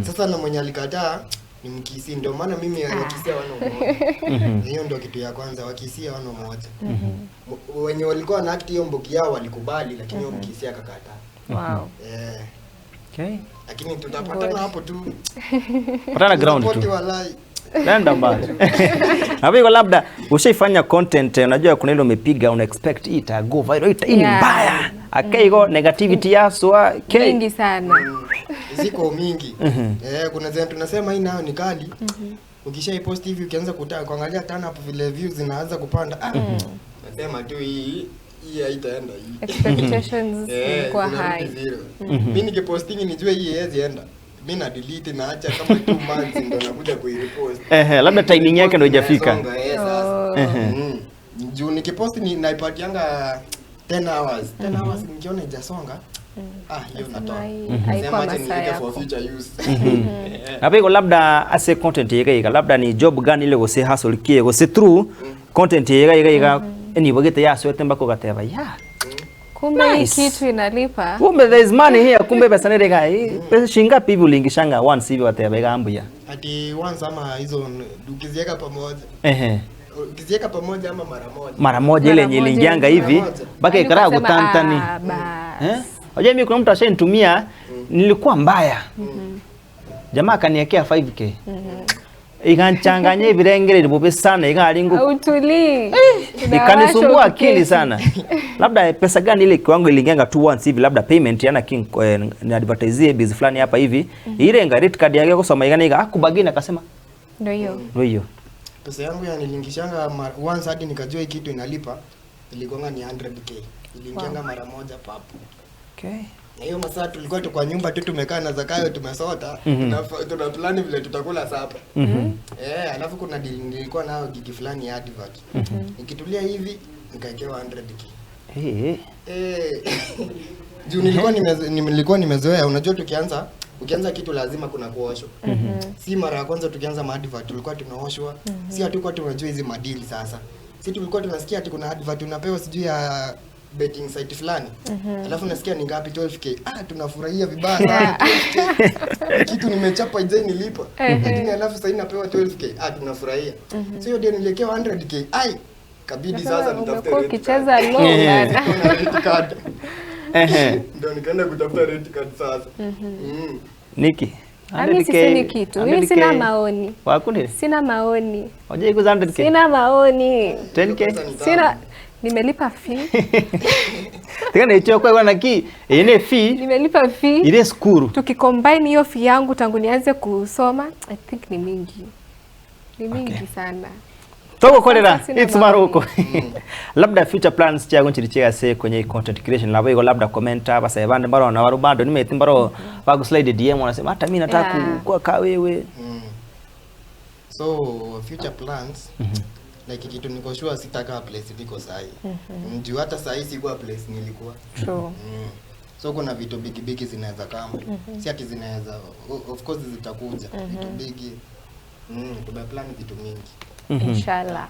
Speaker 1: Sasa na mwenye alikataa ni Mkisi, ndio maana mimi Wakisia wana umoja. Hiyo ndio kitu ya kwanza, Wakisia wana umoja. Wenye walikuwa na act hiyo mboki yao walikubali, lakini hiyo Mkisia akakataa.
Speaker 3: Wow.
Speaker 2: Okay.
Speaker 1: Lakini tutapatana hapo tu.
Speaker 2: Patana ground tu. Nenda mbali. Hapo labda ushaifanya content unajua kuna ile umepiga una expect ita go viral ita ni mbaya. Akaigo negativity yaso
Speaker 3: mingi sana.
Speaker 1: Ziko mingi. Kuna zile tunasema hii nayo ni kali. Ukishaipost hivi ukianza kuangalia tana hapo vile views zinaanza kupanda. Nasema tu hii haitaenda hii.
Speaker 3: Expectations kwa high.
Speaker 1: Mimi nikiposting nijue hii haiwezi enda. Mimi na delete na acha kama 2 months ndio nakuja kuirepost.
Speaker 2: Labda timing yake ndio haijafika.
Speaker 1: Juu nikipost ni naipatianga 10 hours. 10 hours nikiona haijasonga. Hiyo natoa.
Speaker 3: Haikuwa masaa yako.
Speaker 1: For future use.
Speaker 2: Hapo labda ase content yega labda ni job gani ile gose hustle kie gose through content yega ni bogete ya swete mbako gateba
Speaker 3: kumbe hii kitu inalipa.
Speaker 2: Kumbe there is money here, kumbe pesa nere gai. Pesa shinga pivi ulingishanga once hivi wateba gambuya.
Speaker 1: Ati once ama hizo ukiziweka pamoja. Ukiziweka pamoja ama mara moja
Speaker 2: ile yenye ilingianga hivi baka ikara kutantani. Unajua mimi kuna mtu ashanitumia nilikuwa mbaya. Jamaa kaniwekea 5k. Ikanchanganya virengere nipope sana ikalingu.
Speaker 3: Utuli.
Speaker 2: Ikanisumbua akili sana. Labda pesa gani ile kiwango ilingenga tu once hivi labda payment yana king ni advertise biz fulani hapa hivi. Ile rate card yake kusoma ikaniga akubagina akasema
Speaker 3: ndio
Speaker 2: hiyo.
Speaker 1: Pesa yangu ya nilingishanga once hadi nikajua hii kitu inalipa iligonga ni 100k. Ilingianga mara moja papo.
Speaker 2: Okay.
Speaker 1: Na hiyo masaa tulikuwa tu kwa nyumba tu tumekaa na Zakayo tumesota, tuna plan vile tutakula sapa. Alafu kuna deal nilikuwa nao gigi fulani ya advert. Nikitulia hivi nikaekewa 100k. Juu nilikuwa nimezoea, unajua ukianza kitu lazima kuna kuoshwa. Si mara ya kwanza tukianza advert tulikuwa tunaoshwa. Si hatukuwa tunajua hizi madili sasa. Si tulikuwa tunasikia ati kuna advert unapewa sijui ya betting site fulani. Alafu nasikia ni ngapi 12k. Tunafurahia vibaya sana 12k. Kitu nimechapa ije nilipa. Lakini alafu sasa inapewa 12k. Tunafurahia. So hiyo ndio nililekewa 100k. Kabidi sasa nitafute rate.
Speaker 3: Ukicheza low
Speaker 1: card. Ndio nikaenda kutafuta rate card sasa.
Speaker 2: Niki.
Speaker 3: Mimi sisemi kitu. Mimi sina maoni.
Speaker 2: Wakuni?
Speaker 3: Sina maoni.
Speaker 2: Hoja iko 100k.
Speaker 3: Sina maoni.
Speaker 2: 10k.
Speaker 3: Sina nimelipa fee.
Speaker 2: Tika nicho kwa na ki ine fee.
Speaker 3: Nimelipa fee.
Speaker 2: Ile skuru.
Speaker 3: Tukicombine hiyo fee yangu tangu nianze kusoma, I think ni mingi. Ni mingi sana.
Speaker 2: Toko kolera, it's Maroko. Labda future plans chago nchirichega se kwenye content creation labo iko labda comment hapa sasa bande mbaro na warubando nimeti mbaro bago slide DM wanasema hata mimi nataka kuwa ka wewe.
Speaker 1: So future plans like kitu niko sure sitaka place niko sahi. Ndio hata sahi sikuwa place nilikuwa.
Speaker 3: True.
Speaker 1: So kuna vitu big zinaweza kama. Si ati zinaweza of course zitakuja vitu big. Tumeplan vitu mingi.
Speaker 3: Inshallah.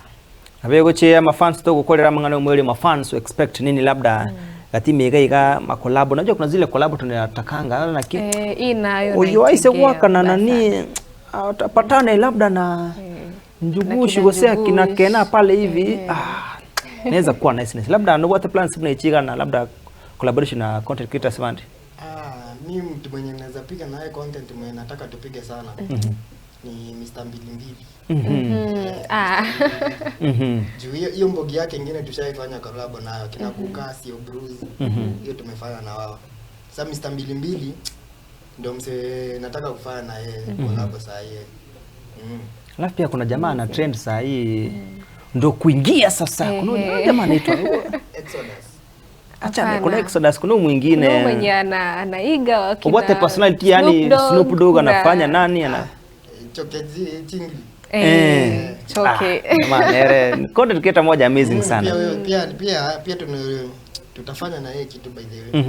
Speaker 2: Abego che ama fans to gukorera mangano mwele ma fans expect nini labda gati mega ma collab. Unajua kuna zile collab tunatakanga na
Speaker 3: hii nayo.
Speaker 2: Uyo aise waka na nani Patane labda na Njugushu gosea kina Kena pale hivi. Naweza kuwa nice. Labda no what plans mnaichiga na labda collaboration na content creators band.
Speaker 1: Mimi mtu mwenye naweza piga naye content mwenye nataka tupige sana. Ni Mr. Mbilimbili. Juu hiyo mbogi yake ingine tushaifanya collab nayo kina Kukasi au Bruce. Hiyo tumefanya na wao. Sasa Mr. Mbilimbili ndio mse nataka kufanya na yeye collab saa hii.
Speaker 2: Alafu pia kuna jamaa na trend saa hii ndio kuingia sasa. Kuna jamaa anaitwa
Speaker 1: Exodus.
Speaker 2: Acha kuna Exodus, kuna mwingine.
Speaker 3: Kuna mwenye anaiga wakina.
Speaker 2: What personality yani Snoop Dogg anafanya nani ana
Speaker 1: Chokezi Chingri.
Speaker 3: Choke.
Speaker 2: Manere content creator moja amazing sana.
Speaker 1: Pia tutafanya na yeye kitu by the way.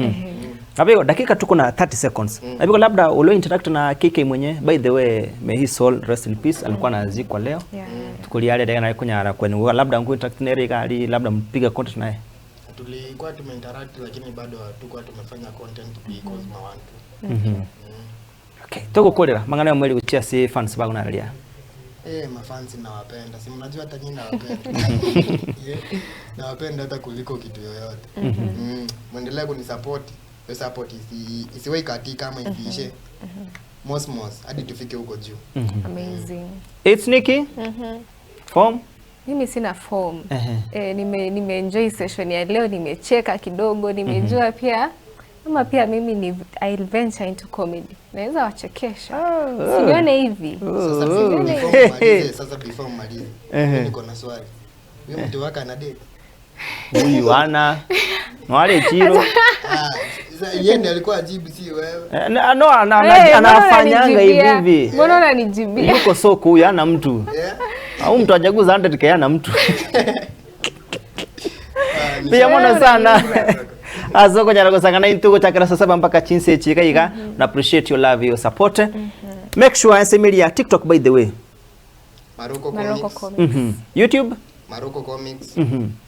Speaker 2: Hapo dakika tuko na 30 seconds. Hapo labda ulio interact na KK mwenye by the way may his soul rest in peace alikuwa anazikwa leo. Tukuliale daga na kunyara kwenu labda ngo interact na yeye kali labda mpiga content naye.
Speaker 1: Tulikuwa tumeinteract lakini bado hatukuwa tumefanya content because mawantu.
Speaker 2: Okay, toko kolera mangana mweli kuchia si fans bago nalia.
Speaker 1: Mafans nawapenda. Si mnajua hata nyinyi nawapenda. Nawapenda hata kuliko kitu yoyote. Muendelee kunisupport. Your support isiwe katika kama ifiishe. Mos hadi tufike huko juu.
Speaker 3: Amazing.
Speaker 2: It's Nikki. Form?
Speaker 3: Mimi sina form. Nimeenjoy session ya leo, nimecheka kidogo, nimejua pia ama pia mimi ni I'll venture into comedy. Naweza wachekesha. Sione hivi.
Speaker 1: Sasa before malize. Niko na swali. Wewe mtu wako ana date?
Speaker 2: Huyu ana wale chiro.
Speaker 1: Yeye ndiye alikuwa ajibu si wewe.
Speaker 2: No anafanyanga hivi.
Speaker 3: Mbona unanijibia?
Speaker 2: Yuko soko huyu ana mtu. Au mtu ajaguza 100k ana mtu. Pia mbona sana. Azoko nyarago sangana intugo chakara sasa mpaka chinse chika iga na appreciate your love your support. Make sure ensemilia ya TikTok by the way.
Speaker 1: Maroko Comics.
Speaker 2: YouTube
Speaker 1: Maroko Comics.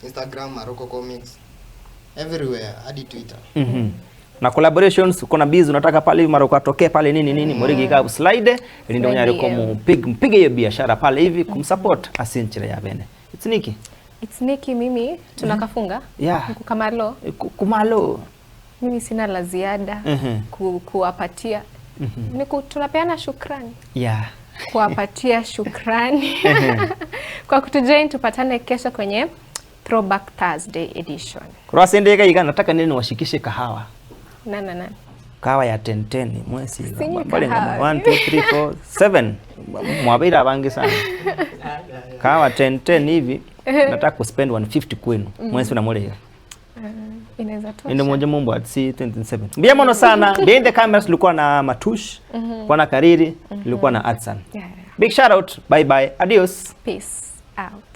Speaker 1: Instagram Maroko Comics. Everywhere hadi Twitter.
Speaker 2: Na collaborations uko na biz unataka pale hivi Maroko atokee pale nini Morigi ka slide ili ndio nyari kwa mpige hiyo biashara pale hivi kumsupport asinchira ya bene. It's Nikki
Speaker 3: mimi tunakafunga. Kukamalo.
Speaker 2: Kumalo.
Speaker 3: Mimi sina la ziada kuwapatia. Tunapeana shukrani. Kuwapatia shukrani. Kwa kutujoin tupatane kesho kwenye Throwback Thursday edition.
Speaker 2: Kurasa ndega iga nataka nini washikishe kahawa.
Speaker 3: Na.
Speaker 2: Kahawa ya 10 mwezi. Mbali 1 2 3 4 7 mwabira bangi sana. Kahawa 10 hivi nataka kuspend 150 kwenu. Mwezi na mole.
Speaker 3: Inaweza tosha.
Speaker 2: Ndio moja mambo at C27. Mbia mono sana. Behind the cameras tulikuwa na Matush, kwa na Kariri, tulikuwa na Adsan. Big shout out. Bye bye. Adios.
Speaker 3: Peace out.